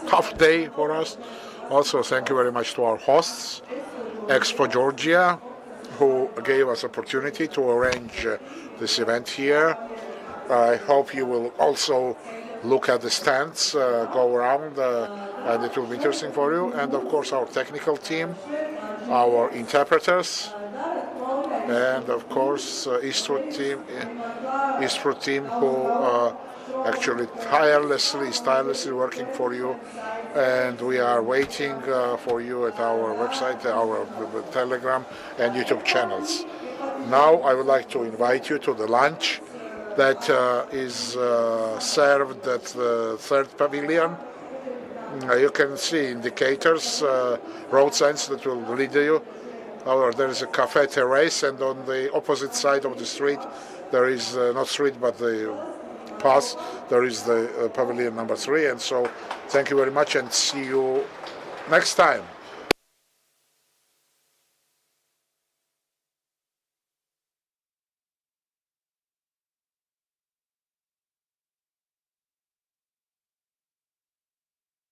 Tough day for us. Also, thank you very much to our hosts, Expo Georgia, who gave us opportunity to arrange this event here. I hope you will also look at the stands, go around, and it will be interesting for you. And of course, our technical team, our interpreters, and of course, Eastwood team who actually tirelessly working for you, and we are waiting for you at our website, our Telegram and YouTube channels. Now I would like to invite you to the lunch that is served at the third pavilion. You can see indicators, road signs that will lead you. There is a cafe terrace, and on the opposite side of the street there is not street but the pass, there is the pavilion number 3. And so thank you very much, and see you next time.